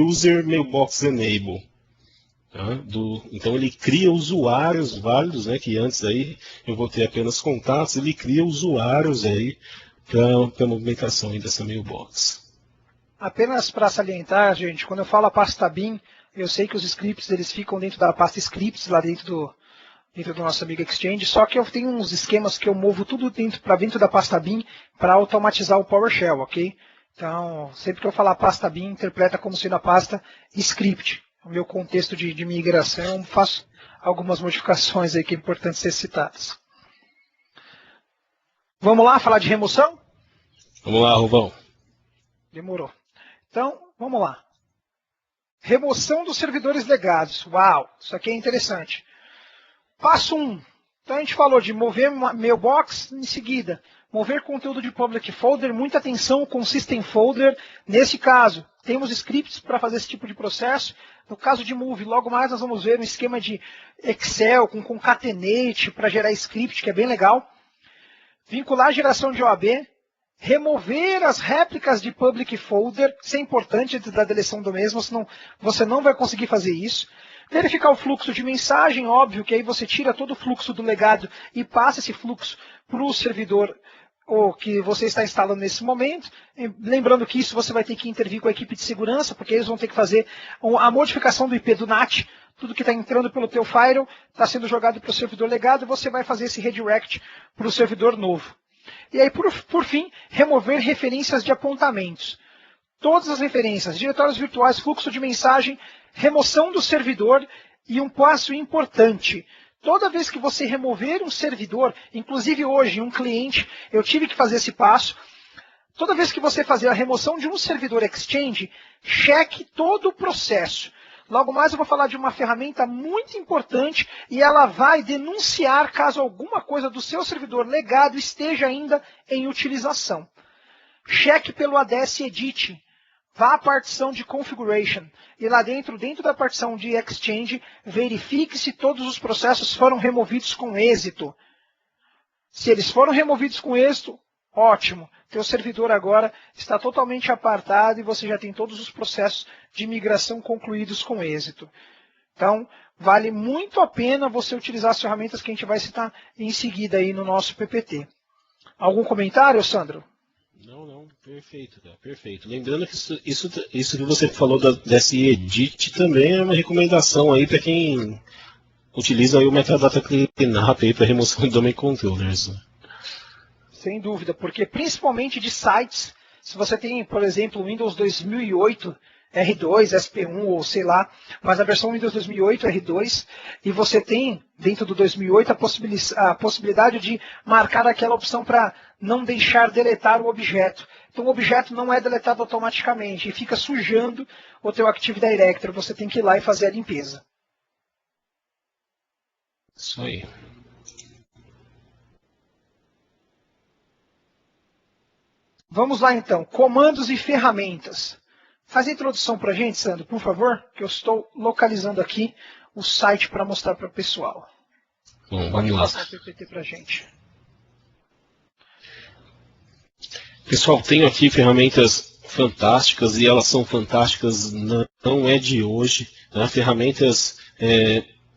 user mailbox enable. Tá? Então ele cria usuários válidos, né, que antes aí eu vou ter apenas contatos, ele cria usuários aí para a movimentação aí dessa mailbox. Apenas para salientar, gente, quando eu falo a pasta BIM, eu sei que os scripts eles ficam dentro da pasta scripts, lá dentro do nosso amigo Exchange, só que eu tenho uns esquemas que eu movo tudo para dentro da pasta BIM para automatizar o PowerShell, ok? Então, sempre que eu falar pasta BIM, interpreta como sendo a pasta script. O meu contexto de migração, eu faço algumas modificações aí que é importante ser citadas. Vamos lá falar de remoção? Vamos lá, Rovão. Demorou. Então, vamos lá. Remoção dos servidores legados. Uau, isso aqui é interessante. Passo 1. Então a gente falou de mover mailbox, em seguida, mover conteúdo de public folder, muita atenção com system folder. Nesse caso, temos scripts para fazer esse tipo de processo. No caso de move, logo mais nós vamos ver um esquema de Excel com concatenate para gerar script, que é bem legal. Vincular a geração de OAB. Remover as réplicas de public folder, isso é importante antes da deleção do mesmo, senão você não vai conseguir fazer isso. Verificar o fluxo de mensagem, óbvio que aí você tira todo o fluxo do legado e passa esse fluxo para o servidor que você está instalando nesse momento. Lembrando que isso você vai ter que intervir com a equipe de segurança, porque eles vão ter que fazer a modificação do IP do NAT. Tudo que está entrando pelo teu firewall está sendo jogado para o servidor legado e você vai fazer esse redirect para o servidor novo. E aí, por fim, remover referências de apontamentos. Todas as referências, diretórios virtuais, fluxo de mensagem, remoção do servidor e um passo importante. Toda vez que você remover um servidor, inclusive hoje, um cliente, eu tive que fazer esse passo. Toda vez que você fazer a remoção de um servidor Exchange, cheque todo o processo. Logo mais eu vou falar de uma ferramenta muito importante e ela vai denunciar caso alguma coisa do seu servidor legado esteja ainda em utilização. Cheque pelo ADS Edit. Vá à partição de Configuration e lá dentro da partição de Exchange, verifique se todos os processos foram removidos com êxito. Se eles foram removidos com êxito, ótimo. Teu servidor agora está totalmente apartado e você já tem todos os processos de migração concluídos com êxito. Então, vale muito a pena você utilizar as ferramentas que a gente vai citar em seguida aí no nosso PPT. Algum comentário, Sandro? Não, perfeito, cara, perfeito. Lembrando que isso que você falou desse Edit também é uma recomendação aí para quem utiliza aí o Metadata Cleanup aí para remoção de Domain Controllers. Sem dúvida, porque principalmente de sites, se você tem, por exemplo, o Windows 2008 R2, SP1 ou sei lá, mas a versão Windows 2008 R2, e você tem dentro do 2008 a possibilidade de marcar aquela opção para não deixar deletar o objeto. Então o objeto não é deletado automaticamente e fica sujando o teu Active Directory, você tem que ir lá e fazer a limpeza. Isso aí. Vamos lá então, comandos e ferramentas. Faz a introdução para a gente, Sandro, por favor, que eu estou localizando aqui o site para mostrar para o pessoal. Bom, pode vamos passar lá. o PPT para a gente. Pessoal, tenho aqui ferramentas fantásticas e elas são fantásticas, não é de hoje, né? Ferramentas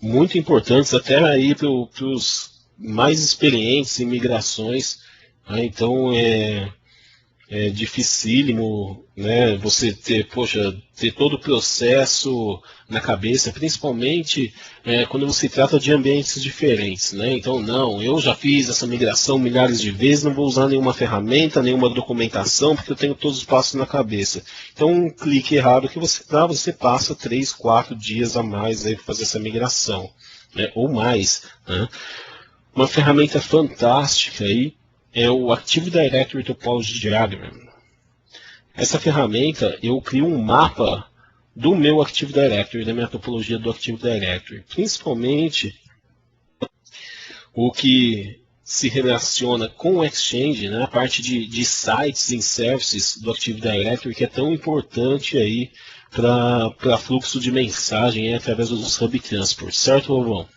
muito importantes até aí para os mais experientes em migrações, né? Então é dificílimo, né, você ter todo o processo na cabeça, principalmente quando você trata de ambientes diferentes, né? Então, não, eu já fiz essa migração milhares de vezes, não vou usar nenhuma ferramenta, nenhuma documentação, porque eu tenho todos os passos na cabeça. Então, um clique errado que você dá, você passa 3, 4 dias a mais aí para fazer essa migração, né, ou mais, né? Uma ferramenta fantástica aí é o Active Directory Topology Diagram. Essa ferramenta, eu crio um mapa do meu Active Directory, da minha topologia do Active Directory. Principalmente o que se relaciona com o Exchange, né, a parte de sites e services do Active Directory, que é tão importante aí para fluxo de mensagem através dos Hub Transport. Certo, Lobão?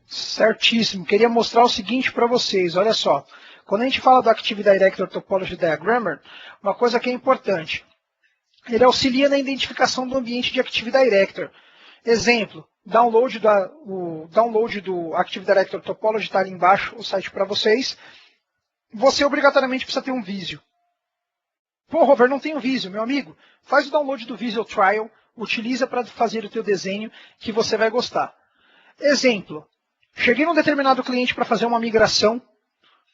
Certíssimo. Queria mostrar o seguinte para vocês, olha só. Quando a gente fala do Active Directory Topology Diagrammer, uma coisa que é importante, ele auxilia na identificação do ambiente de Active Directory. Exemplo, o download do Active Directory Topology está ali embaixo, o site para vocês. Você obrigatoriamente precisa ter um Visio. Pô, Robert, não tenho Visio, meu amigo. Faz o download do Visio Trial, utiliza para fazer o teu desenho que você vai gostar. Exemplo, cheguei num determinado cliente para fazer uma migração,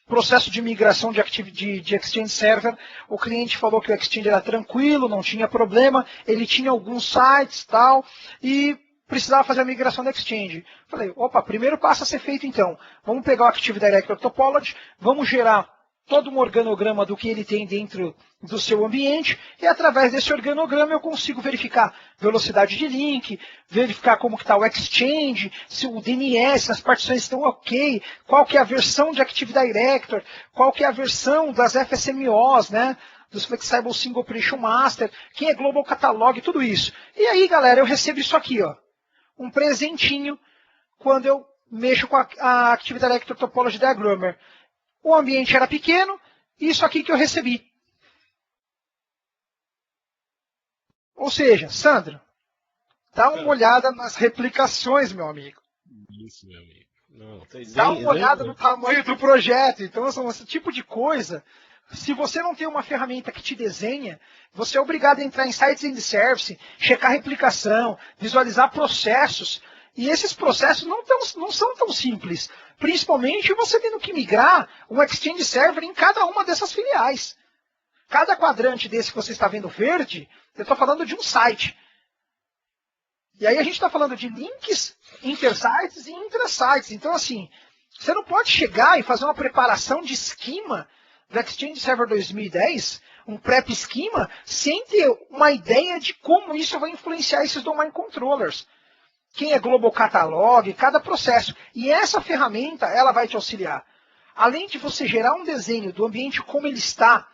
processo de migração de Exchange Server, o cliente falou que o Exchange era tranquilo, não tinha problema, ele tinha alguns sites tal, e precisava fazer a migração do Exchange. Falei, opa, primeiro passo a ser feito então, vamos pegar o Active Directory Topology, vamos gerar todo um organograma do que ele tem dentro do seu ambiente, e através desse organograma eu consigo verificar velocidade de link, verificar como está o Exchange, se o DNS, as partições estão ok, qual que é a versão de Active Directory, qual que é a versão das FSMOs, né, dos Flexible Single Operation Master, quem é Global Catalog, tudo isso. E aí, galera, eu recebo isso aqui, ó, um presentinho quando eu mexo com a Active Directory Topology Diagrammer. O ambiente era pequeno, isso aqui que eu recebi. Ou seja, Sandro, dá uma olhada nas replicações, meu amigo. Isso, meu amigo. Não, dá uma olhada no tamanho do projeto. Então, esse tipo de coisa, se você não tem uma ferramenta que te desenha, você é obrigado a entrar em sites and service, checar replicação, visualizar processos. E esses processos não são tão simples. Principalmente você tendo que migrar um Exchange Server em cada uma dessas filiais. Cada quadrante desse que você está vendo verde, eu estou falando de um site. E aí a gente está falando de links, intersites e intrasites. Então, assim, você não pode chegar e fazer uma preparação de esquema do Exchange Server 2010, um prep schema sem ter uma ideia de como isso vai influenciar esses domain controllers. Quem é Global Catalog, cada processo. E essa ferramenta, ela vai te auxiliar. Além de você gerar um desenho do ambiente como ele está,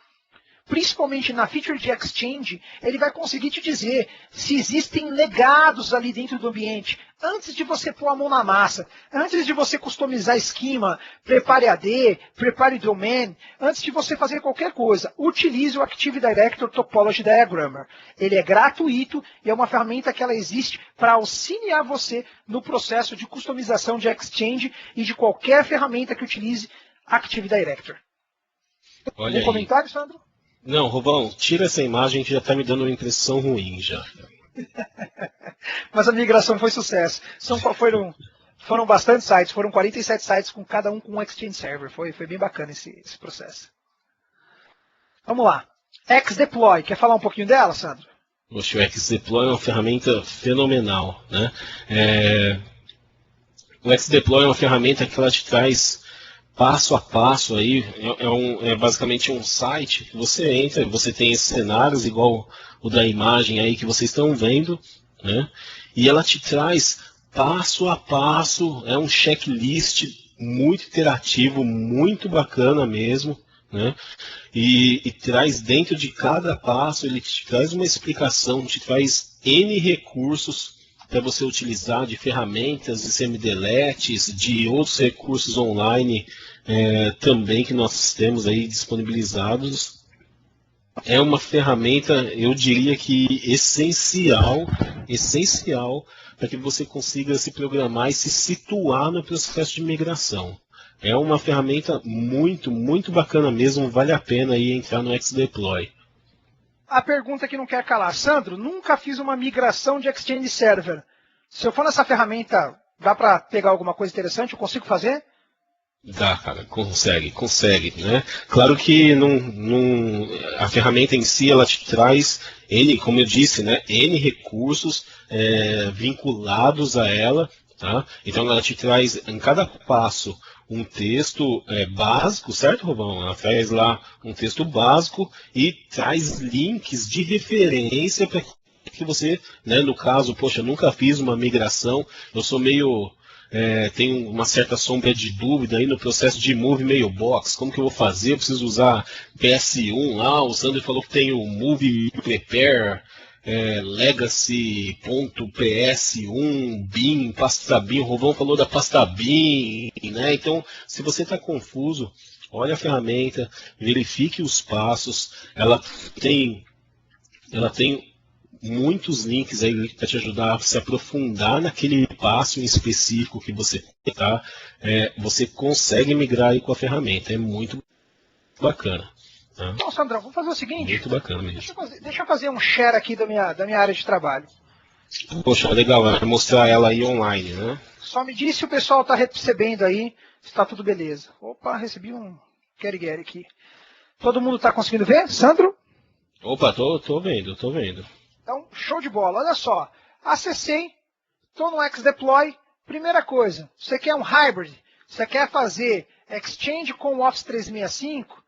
principalmente na feature de Exchange, ele vai conseguir te dizer se existem legados ali dentro do ambiente. Antes de você pôr a mão na massa, antes de você customizar esquema, prepare AD, prepare domain, antes de você fazer qualquer coisa, utilize o Active Directory Topology Diagrammer. Ele é gratuito e é uma ferramenta que ela existe para auxiliar você no processo de customização de Exchange e de qualquer ferramenta que utilize Active Directory. Olha um comentário, Sandro? Não, Rubão, tira essa imagem que já está me dando uma impressão ruim já. Mas a migração foi sucesso. Foram bastante sites, foram 47 sites, com cada um com um Exchange Server. Foi bem bacana esse processo. Vamos lá. Xdeploy, quer falar um pouquinho dela, Sandro? Poxa, o Xdeploy é uma ferramenta fenomenal, né? O Xdeploy é uma ferramenta que ela te traz passo a passo aí, é basicamente um site que você entra, você tem esses cenários igual o da imagem aí que vocês estão vendo, né? E ela te traz passo a passo, é um checklist muito interativo, muito bacana mesmo, né? E traz dentro de cada passo, ele te traz uma explicação, te traz N recursos para você utilizar de ferramentas, de semideletes, de outros recursos online também que nós temos aí disponibilizados. É uma ferramenta, eu diria que essencial para que você consiga se programar e se situar no processo de migração. É uma ferramenta muito, muito bacana mesmo, vale a pena aí entrar no Xdeploy. A pergunta que não quer calar. Sandro, nunca fiz uma migração de Exchange Server. Se eu for nessa ferramenta, dá para pegar alguma coisa interessante? Eu consigo fazer? Dá, cara, consegue, né? Claro que a ferramenta em si, ela te traz N, como eu disse, né, N recursos vinculados a ela, tá? Então ela te traz em cada passo um texto básico, certo, Rubão? Ela traz lá um texto básico e traz links de referência para que você, né, no caso, poxa, nunca fiz uma migração, eu sou meio... tenho uma certa sombra de dúvida aí no processo de Move Mailbox, como que eu vou fazer? Eu preciso usar PS1 lá, o Sandro falou que tem o Move Prepare, Legacy.ps1, BIM, pasta BIM, o Rovão falou da pasta BIM, né? Então, se você está confuso, olha a ferramenta, verifique os passos, ela tem muitos links aí para te ajudar a se aprofundar naquele passo em específico que você está. Você consegue migrar aí com a ferramenta, é muito bacana. Tá? Então, Sandrão, vamos fazer o seguinte. Muito bacana mesmo. Deixa eu fazer um share aqui da minha área de trabalho. Poxa, legal, vai mostrar ela aí online, né? Só me diz se o pessoal está recebendo aí, se está tudo beleza. Opa, recebi um get aqui. Todo mundo está conseguindo ver, Sandro? Opa, tô vendo. Então, show de bola. Olha só, acessei, estou no Xdeploy. Primeira coisa, você quer um hybrid? Você quer fazer Exchange com o Office 365?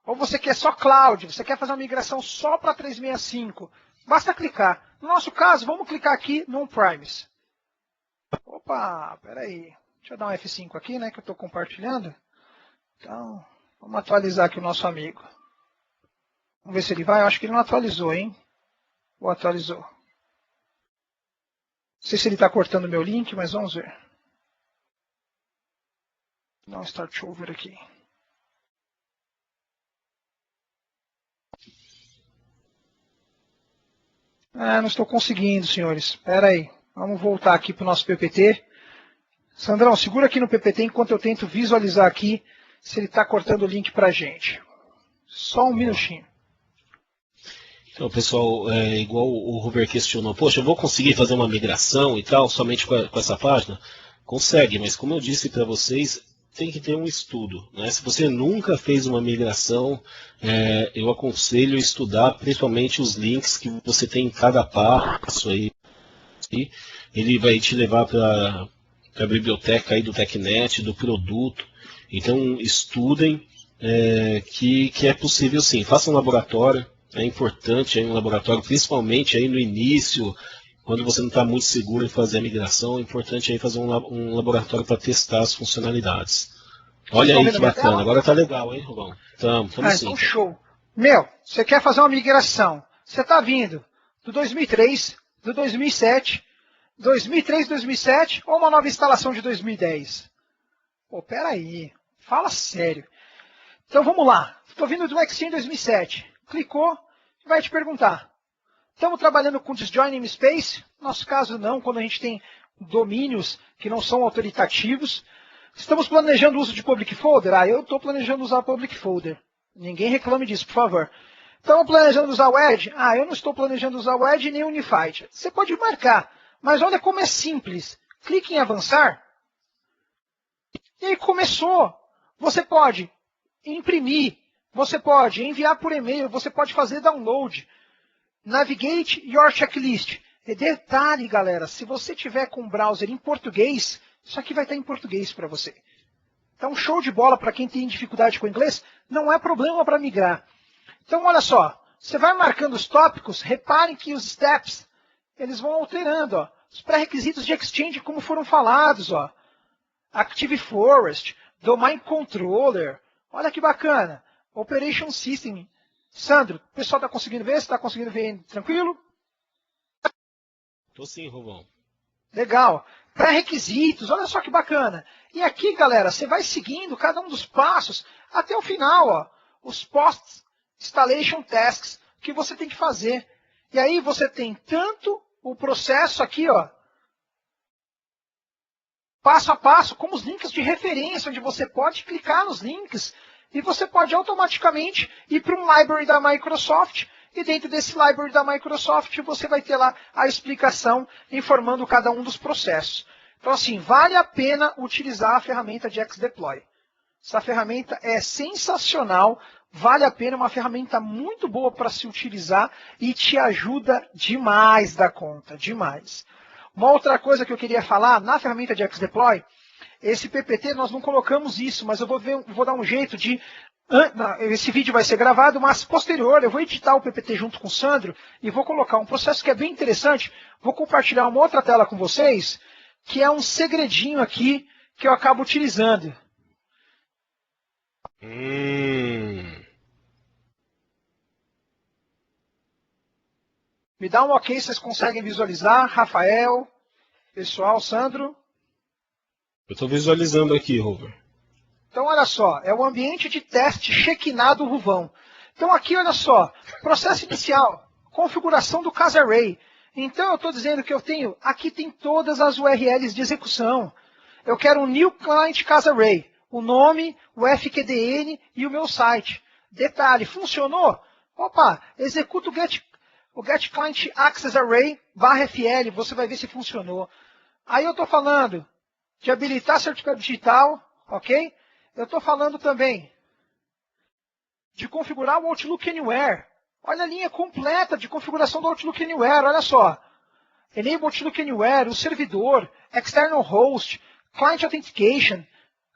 Ou você quer só cloud? Você quer fazer uma migração só para 365? Basta clicar. No nosso caso, vamos clicar aqui no On-Premise. Opa, peraí. Deixa eu dar um F5 aqui, né, que eu estou compartilhando. Então, vamos atualizar aqui o nosso amigo. Vamos ver se ele vai. Eu acho que ele não atualizou, hein? Ou atualizou. Não sei se ele está cortando meu link, mas vamos ver. Vou dar um start over aqui. Não estou conseguindo, senhores. Espera aí. Vamos voltar aqui para o nosso PPT. Sandrão, segura aqui no PPT enquanto eu tento visualizar aqui se ele está cortando o link para a gente. Só um minutinho. Então, pessoal, igual o Robert questionou, poxa, eu vou conseguir fazer uma migração e tal, somente com essa página? Consegue, mas como eu disse para vocês, tem que ter um estudo, né? Se você nunca fez uma migração, eu aconselho estudar principalmente os links que você tem em cada passo aí. Ele vai te levar para a biblioteca aí do TechNet, do produto. Então, estudem, que é possível sim. Faça um laboratório, é importante aí um laboratório, principalmente aí no início, quando você não está muito seguro em fazer a migração, é importante aí fazer um laboratório para testar as funcionalidades. Olha aí que bacana, agora tá legal, hein, Rubão? Tamo sim. Então show. Meu, você quer fazer uma migração, você está vindo do 2003, do 2007, 2003, 2007 ou uma nova instalação de 2010? Pô, peraí, fala sério. Então vamos lá, estou vindo do Exchange 2007, clicou, vai te perguntar, estamos trabalhando com disjoin namespace? No nosso caso não, quando a gente tem domínios que não são autoritativos. Estamos planejando o uso de public folder? Eu estou planejando usar public folder. Ninguém reclame disso, por favor. Estamos planejando usar o Edge? Eu não estou planejando usar o Edge nem o Unified. Você pode marcar, mas olha como é simples. Clique em avançar. E aí começou. Você pode imprimir, você pode enviar por e-mail, você pode fazer download. Navigate your checklist. E detalhe, galera, se você tiver com o browser em português, isso aqui vai estar em português para você. Então, show de bola para quem tem dificuldade com o inglês, não é problema para migrar. Então, olha só, você vai marcando os tópicos, reparem que os steps, eles vão alterando, ó. Os pré-requisitos de Exchange como foram falados, ó. Active Forest, Domain Controller, olha que bacana. Operation System. Sandro, o pessoal está conseguindo ver? Você está conseguindo ver tranquilo? Tô sim, Rubão. Legal. Pré-requisitos, olha só que bacana. E aqui, galera, você vai seguindo cada um dos passos até o final, ó. Os post-installation tasks que você tem que fazer. E aí você tem tanto o processo aqui, ó, passo a passo, como os links de referência, onde você pode clicar nos links e você pode automaticamente ir para um library da Microsoft. E dentro desse library da Microsoft, você vai ter lá a explicação informando cada um dos processos. Então, assim, vale a pena utilizar a ferramenta de Xdeploy. Essa ferramenta é sensacional, vale a pena, é uma ferramenta muito boa para se utilizar e te ajuda demais da conta, demais. Uma outra coisa que eu queria falar, na ferramenta de Xdeploy, esse PPT nós não colocamos isso, mas eu vou dar um jeito de... Esse vídeo vai ser gravado, mas posterior eu vou editar o PPT junto com o Sandro e vou colocar um processo que é bem interessante. Vou compartilhar uma outra tela com vocês, que é um segredinho aqui que eu acabo utilizando. Me dá um ok, vocês conseguem visualizar? Rafael, pessoal, Sandro? Eu estou visualizando aqui, Rover. Então, olha só, é o ambiente de teste Shekinah do Ruvão. Então, aqui, olha só, processo inicial, configuração do Casa Array. Então, eu estou dizendo que eu tenho, aqui tem todas as URLs de execução. Eu quero um New Client Casa Array, o nome, o FQDN e o meu site. Detalhe, funcionou? Opa, executa o Get Client Access Array /FL, você vai ver se funcionou. Aí eu estou falando de habilitar certificado digital, ok? Eu estou falando também de configurar o Outlook Anywhere. Olha a linha completa de configuração do Outlook Anywhere, olha só. Enable Outlook Anywhere, o servidor, External Host, Client Authentication,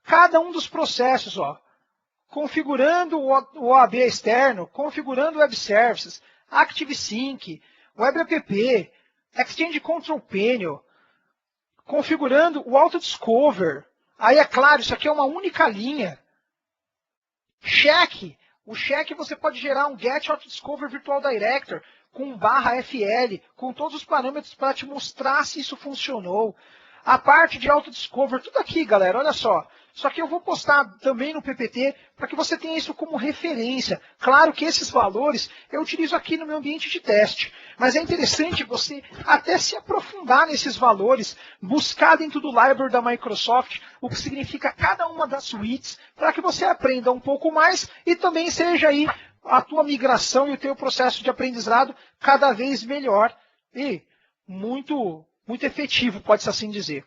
cada um dos processos, ó. Configurando o OAB externo, configurando Web Services, ActiveSync, Web App, Exchange Control Panel, configurando o Autodiscover. Aí, é claro, isso aqui é uma única linha. Check. O check você pode gerar um Get Autodiscover Virtual Director com /FL, com todos os parâmetros para te mostrar se isso funcionou. A parte de Autodiscover, tudo aqui, galera, olha só. Só que eu vou postar também no PPT para que você tenha isso como referência. Claro que esses valores eu utilizo aqui no meu ambiente de teste. Mas é interessante você até se aprofundar nesses valores, buscar dentro do library da Microsoft o que significa cada uma das suítes, para que você aprenda um pouco mais e também seja aí a tua migração e o teu processo de aprendizado cada vez melhor e muito, muito efetivo, pode-se assim dizer.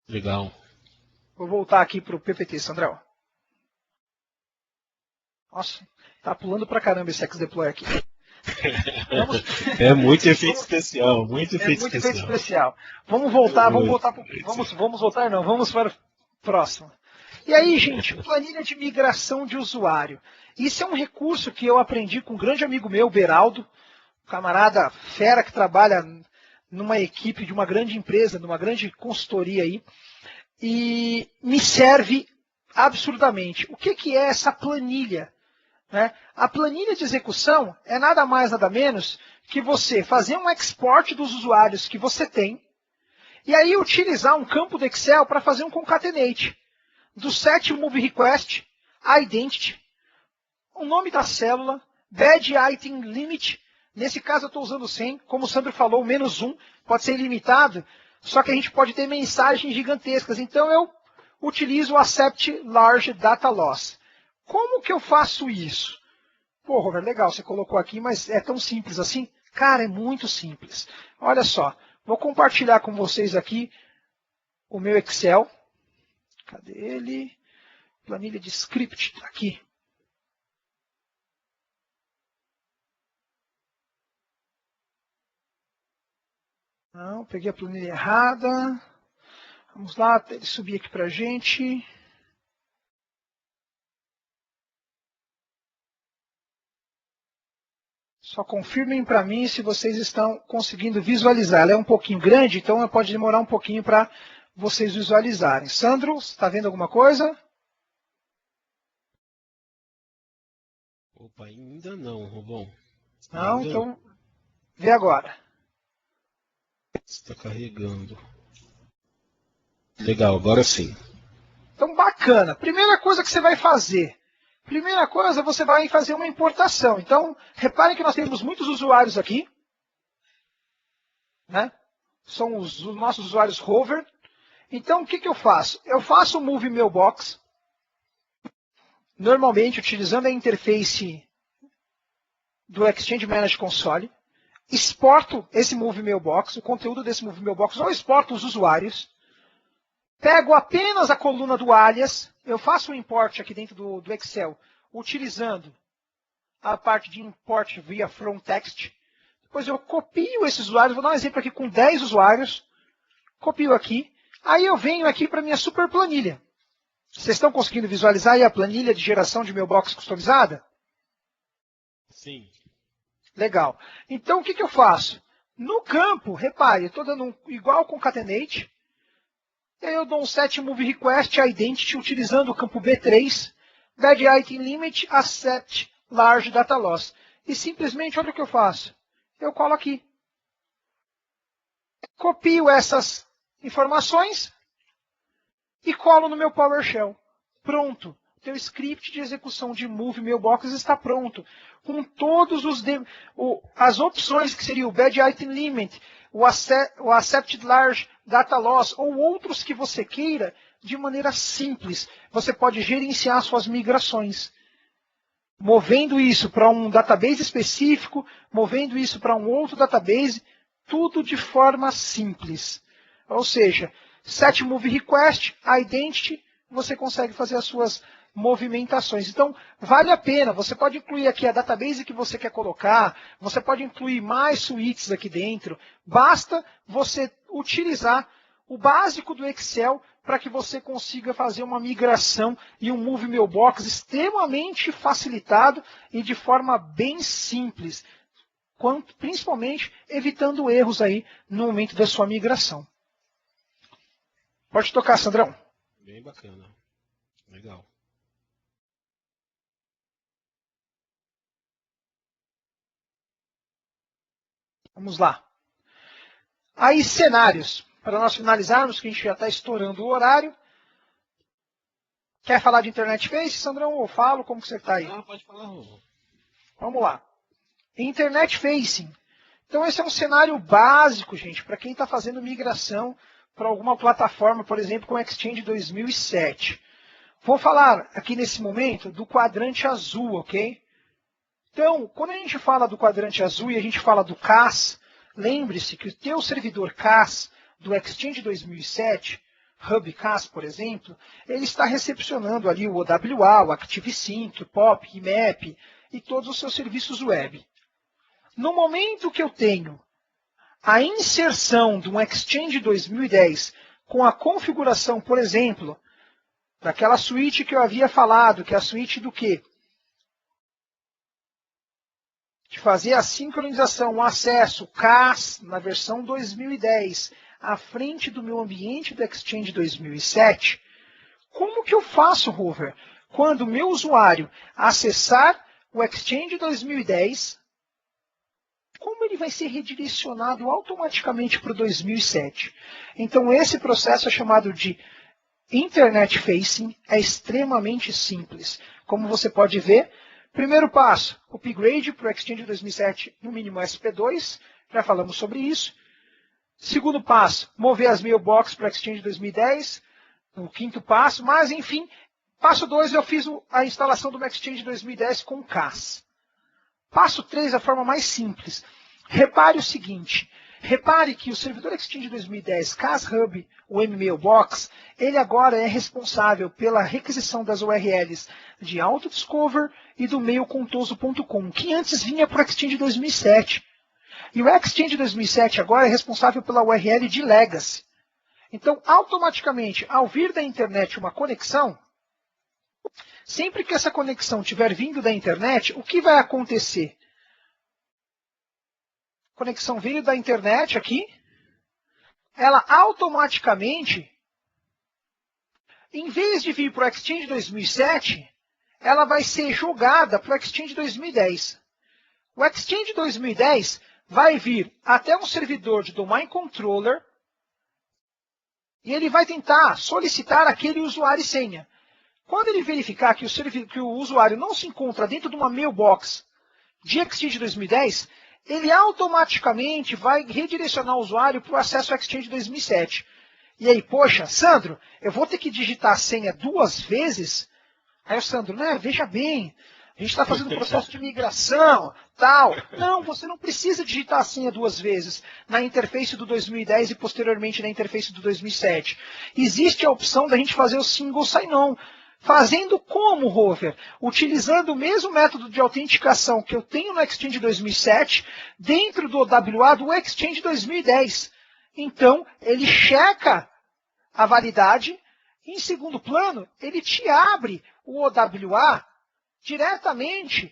Legal. Vou voltar aqui para o PPT, Sandrão. Nossa, tá pulando pra caramba esse Xdeploy aqui. É muito efeito especial, muito efeito especial. Vamos voltar, vamos voltar para o próximo. E aí, gente, planilha de migração de usuário. Isso é um recurso que eu aprendi com um grande amigo meu, Beraldo, um camarada fera que trabalha numa equipe de uma grande empresa, numa grande consultoria aí, e me serve absurdamente. O que é essa planilha? A planilha de execução é nada mais, nada menos que você fazer um export dos usuários que você tem e aí utilizar um campo do Excel para fazer um concatenate do set move request, identity, o nome da célula, bad item limit. Nesse caso eu estou usando 100, como o Sandro falou, -1, pode ser ilimitado, só que a gente pode ter mensagens gigantescas. Então eu utilizo o accept large data loss. Como que eu faço isso? Pô, Robert, legal, você colocou aqui, mas é tão simples assim? Cara, é muito simples. Olha só, vou compartilhar com vocês aqui o meu Excel. Cadê ele? Planilha de script, tá aqui. Não, peguei a planilha errada. Vamos lá, até ele subir aqui para a gente. Só confirmem para mim se vocês estão conseguindo visualizar. Ela é um pouquinho grande, então pode demorar um pouquinho para vocês visualizarem. Sandro, está vendo alguma coisa? Opa, ainda não, Robão. Não, Ainda então vê agora. está carregando. Legal, agora sim. Então, bacana. Primeira coisa que você vai fazer. Primeira coisa, você vai fazer uma importação. Então, reparem que nós temos muitos usuários aqui. São os nossos usuários hover. Então, o que eu faço? Eu faço o Move Mailbox. Normalmente, utilizando a interface do Exchange Manager Console. Exporto esse Move Mailbox, o conteúdo desse Move Mailbox, ou exporto os usuários. Pego apenas a coluna do alias, eu faço um import aqui dentro do Excel, utilizando a parte de import via from text. Depois eu copio esses usuários, vou dar um exemplo aqui com 10 usuários, copio aqui, aí eu venho aqui para a minha super planilha. Vocês estão conseguindo visualizar aí a planilha de geração de mailbox customizada? Sim. Legal. Então o que eu faço? No campo, repare, eu estou dando um igual concatenate, e aí eu dou um set move request identity utilizando o campo B3, bad item limit, accept large data loss. E simplesmente, olha o que eu faço. Eu colo aqui. Copio essas informações e colo no meu PowerShell. Pronto. O teu script de execução de Move Mailbox está pronto. Com todas as opções que seriam o bad item limit, o accepted large data loss ou outros que você queira, de maneira simples. Você pode gerenciar suas migrações. Movendo isso para um database específico, movendo isso para um outro database, tudo de forma simples. Ou seja, set move request, identity, você consegue fazer as suas movimentações. Então, vale a pena. Você pode incluir aqui a database que você quer colocar, você pode incluir mais suítes aqui dentro. Basta você utilizar o básico do Excel para que você consiga fazer uma migração e um Move Mailbox extremamente facilitado e de forma bem simples, principalmente evitando erros aí no momento da sua migração. Pode tocar, Sandrão. Bem bacana. Legal. Vamos lá. Aí, cenários. Para nós finalizarmos, que a gente já está estourando o horário. Quer falar de Internet Face, Sandrão? Ou falo? Como que você está aí? Ah, pode falar, Robo. Vamos lá. Internet Facing. Então, esse é um cenário básico, gente, para quem está fazendo migração para alguma plataforma, por exemplo, com Exchange 2007. Vou falar aqui nesse momento do quadrante azul, ok? Então, quando a gente fala do quadrante azul e a gente fala do CAS, lembre-se que o teu servidor CAS do Exchange 2007, Hub CAS, por exemplo, ele está recepcionando ali o OWA, o ActiveSync, o POP, IMAP e todos os seus serviços web. No momento que eu tenho a inserção de um Exchange 2010 com a configuração, por exemplo, daquela suíte que eu havia falado, que é a suíte do quê? De fazer a sincronização, o acesso, CAS, na versão 2010, à frente do meu ambiente do Exchange 2007. Como que eu faço, Rover? Quando o meu usuário acessar o Exchange 2010, como ele vai ser redirecionado automaticamente para o 2007? Então, esse processo é chamado de Internet Facing, é extremamente simples. Como você pode ver, primeiro passo, upgrade para o Exchange 2007, no mínimo SP2, já falamos sobre isso. Segundo passo, mover as mailbox para o Exchange 2010, no quinto passo, mas enfim, passo 2 eu fiz a instalação do Exchange 2010 com CAS. Passo 3, a forma mais simples. Repare o seguinte, repare que o servidor Exchange 2010 CAS Hub, o mMailbox, ele agora é responsável pela requisição das URLs de AutoDiscover e do mailcontoso.com, que antes vinha para o Exchange 2007. E o Exchange 2007 agora é responsável pela URL de Legacy. Então, automaticamente, ao vir da internet uma conexão, sempre que essa conexão estiver vindo da internet, o que vai acontecer? A conexão veio da internet aqui, ela automaticamente, em vez de vir para o Exchange 2007, ela vai ser jogada para o Exchange 2010. O Exchange 2010 vai vir até um servidor de Domain Controller e ele vai tentar solicitar aquele usuário e senha. Quando ele verificar que o usuário não se encontra dentro de uma mailbox de Exchange 2010, ele automaticamente vai redirecionar o usuário para o acesso ao Exchange 2007. E aí, poxa, Sandro, eu vou ter que digitar a senha 2 vezes? Aí o Sandro, né, veja bem, a gente está fazendo um processo de migração, tal. Não, você não precisa digitar a senha 2 vezes na interface do 2010 e posteriormente na interface do 2007. Existe a opção da gente fazer o single sign-on. Fazendo como, Rover? Utilizando o mesmo método de autenticação que eu tenho no Exchange 2007 dentro do OWA do Exchange 2010. Então, ele checa a validade. Em segundo plano, ele te abre o OWA diretamente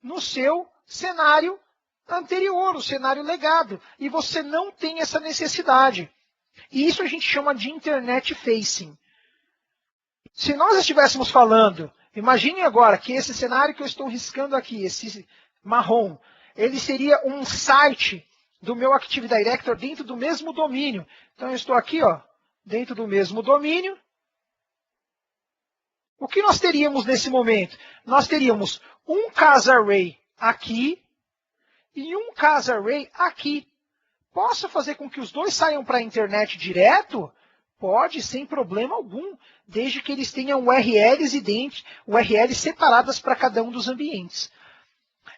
no seu cenário anterior, o cenário legado. E você não tem essa necessidade. E isso a gente chama de Internet Facing. Se nós estivéssemos falando, imagine agora que esse cenário que eu estou riscando aqui, esse marrom, ele seria um site do meu Active Directory dentro do mesmo domínio. Então eu estou aqui, ó, dentro do mesmo domínio. O que nós teríamos nesse momento? Nós teríamos um CAS Array aqui e um CAS Array aqui. Posso fazer com que os dois saiam para a internet direto? Pode, sem problema algum, desde que eles tenham URLs separadas para cada um dos ambientes.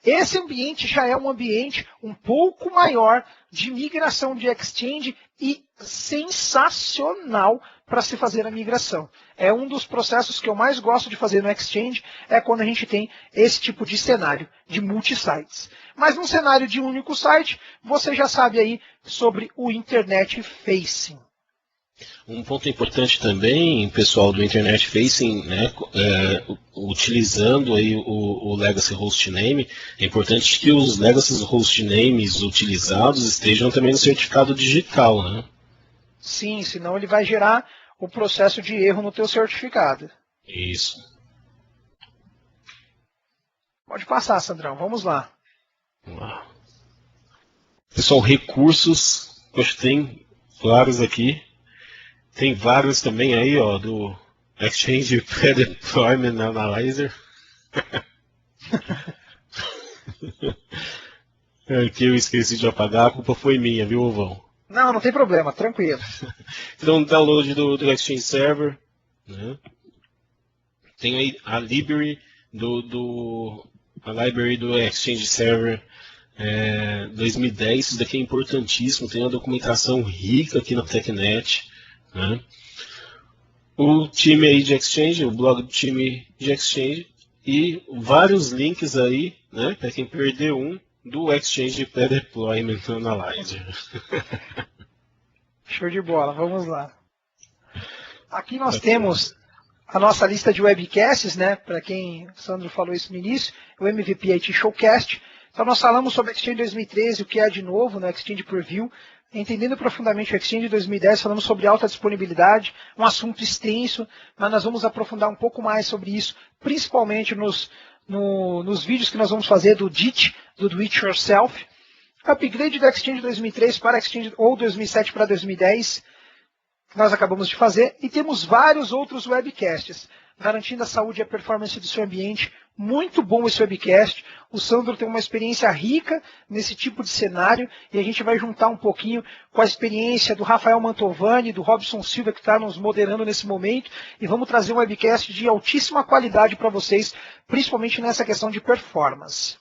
Esse ambiente já é um ambiente um pouco maior de migração de Exchange e sensacional para se fazer a migração. É um dos processos que eu mais gosto de fazer no Exchange, é quando a gente tem esse tipo de cenário, de multi-sites. Mas num cenário de um único site, você já sabe aí sobre o Internet Facing. Um ponto importante também, pessoal, do Internet Facing, né, utilizando aí o Legacy Hostname, é importante que os Legacy Hostnames utilizados estejam também no certificado digital, né? Sim, senão ele vai gerar o processo de erro no teu certificado. Isso. Pode passar, Sandrão, vamos lá. Vamos lá. Pessoal, recursos, poxa, tem vários aqui. Tem vários também aí, ó, do Exchange Pre-Deployment Analyzer. Que eu esqueci de apagar, a culpa foi minha, viu, Ovão? Não tem problema, tranquilo. Então, download do Exchange Server, né? Tem aí a library a library do Exchange Server 2010, isso daqui é importantíssimo, tem uma documentação rica aqui na TechNet. Né? O time aí de Exchange, o blog do time de Exchange e vários links aí, né, para quem perdeu do Exchange Pre-Deployment Analyzer. Show de bola, vamos lá. Aqui nós temos a nossa lista de webcasts, né? Para quem o Sandro falou isso no início, o MVP IT Showcast. Então nós falamos sobre o Exchange 2013, o que é de novo no Exchange Preview. Entendendo profundamente o Exchange 2010, falamos sobre alta disponibilidade, um assunto extenso, mas nós vamos aprofundar um pouco mais sobre isso, principalmente nos vídeos que nós vamos fazer do DIT, do Do It Yourself. Upgrade do Exchange 2003 para Exchange, ou 2007 para 2010, que nós acabamos de fazer, e temos vários outros webcasts, garantindo a saúde e a performance do seu ambiente. Muito bom esse webcast. O Sandro tem uma experiência rica nesse tipo de cenário e a gente vai juntar um pouquinho com a experiência do Rafael Mantovani, do Robson Silva, que está nos moderando nesse momento, e vamos trazer um webcast de altíssima qualidade para vocês, principalmente nessa questão de performance.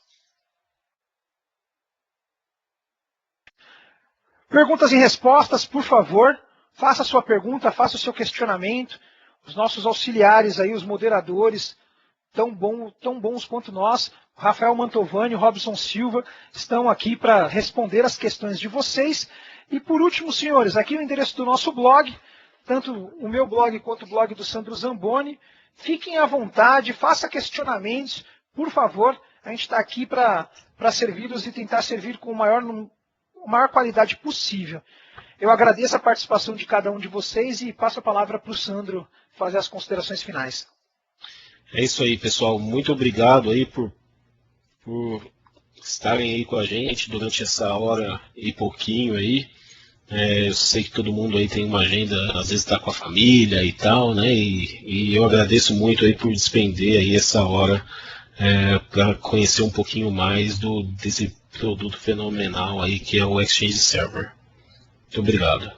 Perguntas e respostas, por favor. Faça a sua pergunta, faça o seu questionamento. Os nossos auxiliares aí, os moderadores, tão bons quanto nós, o Rafael Mantovani e o Robson Silva, estão aqui para responder as questões de vocês. E por último, senhores, aqui o endereço do nosso blog, tanto o meu blog quanto o blog do Sandro Zamboni. Fiquem à vontade, faça questionamentos, por favor. A gente está aqui para servi-los e tentar servir com a maior qualidade possível. Eu agradeço a participação de cada um de vocês e passo a palavra para o Sandro fazer as considerações finais. É isso aí, pessoal. Muito obrigado aí por estarem aí com a gente durante essa hora e pouquinho aí. Eu sei que todo mundo aí tem uma agenda, às vezes está com a família e tal, né? E eu agradeço muito aí por despender aí essa hora para conhecer um pouquinho mais desse produto fenomenal aí que é o Exchange Server. Muito obrigado.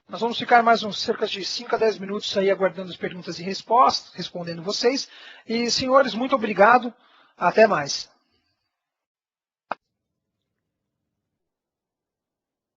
Nós vamos ficar mais uns cerca de 5 a 10 minutos aí aguardando as perguntas e respostas, respondendo vocês. E, senhores, muito obrigado. Até mais.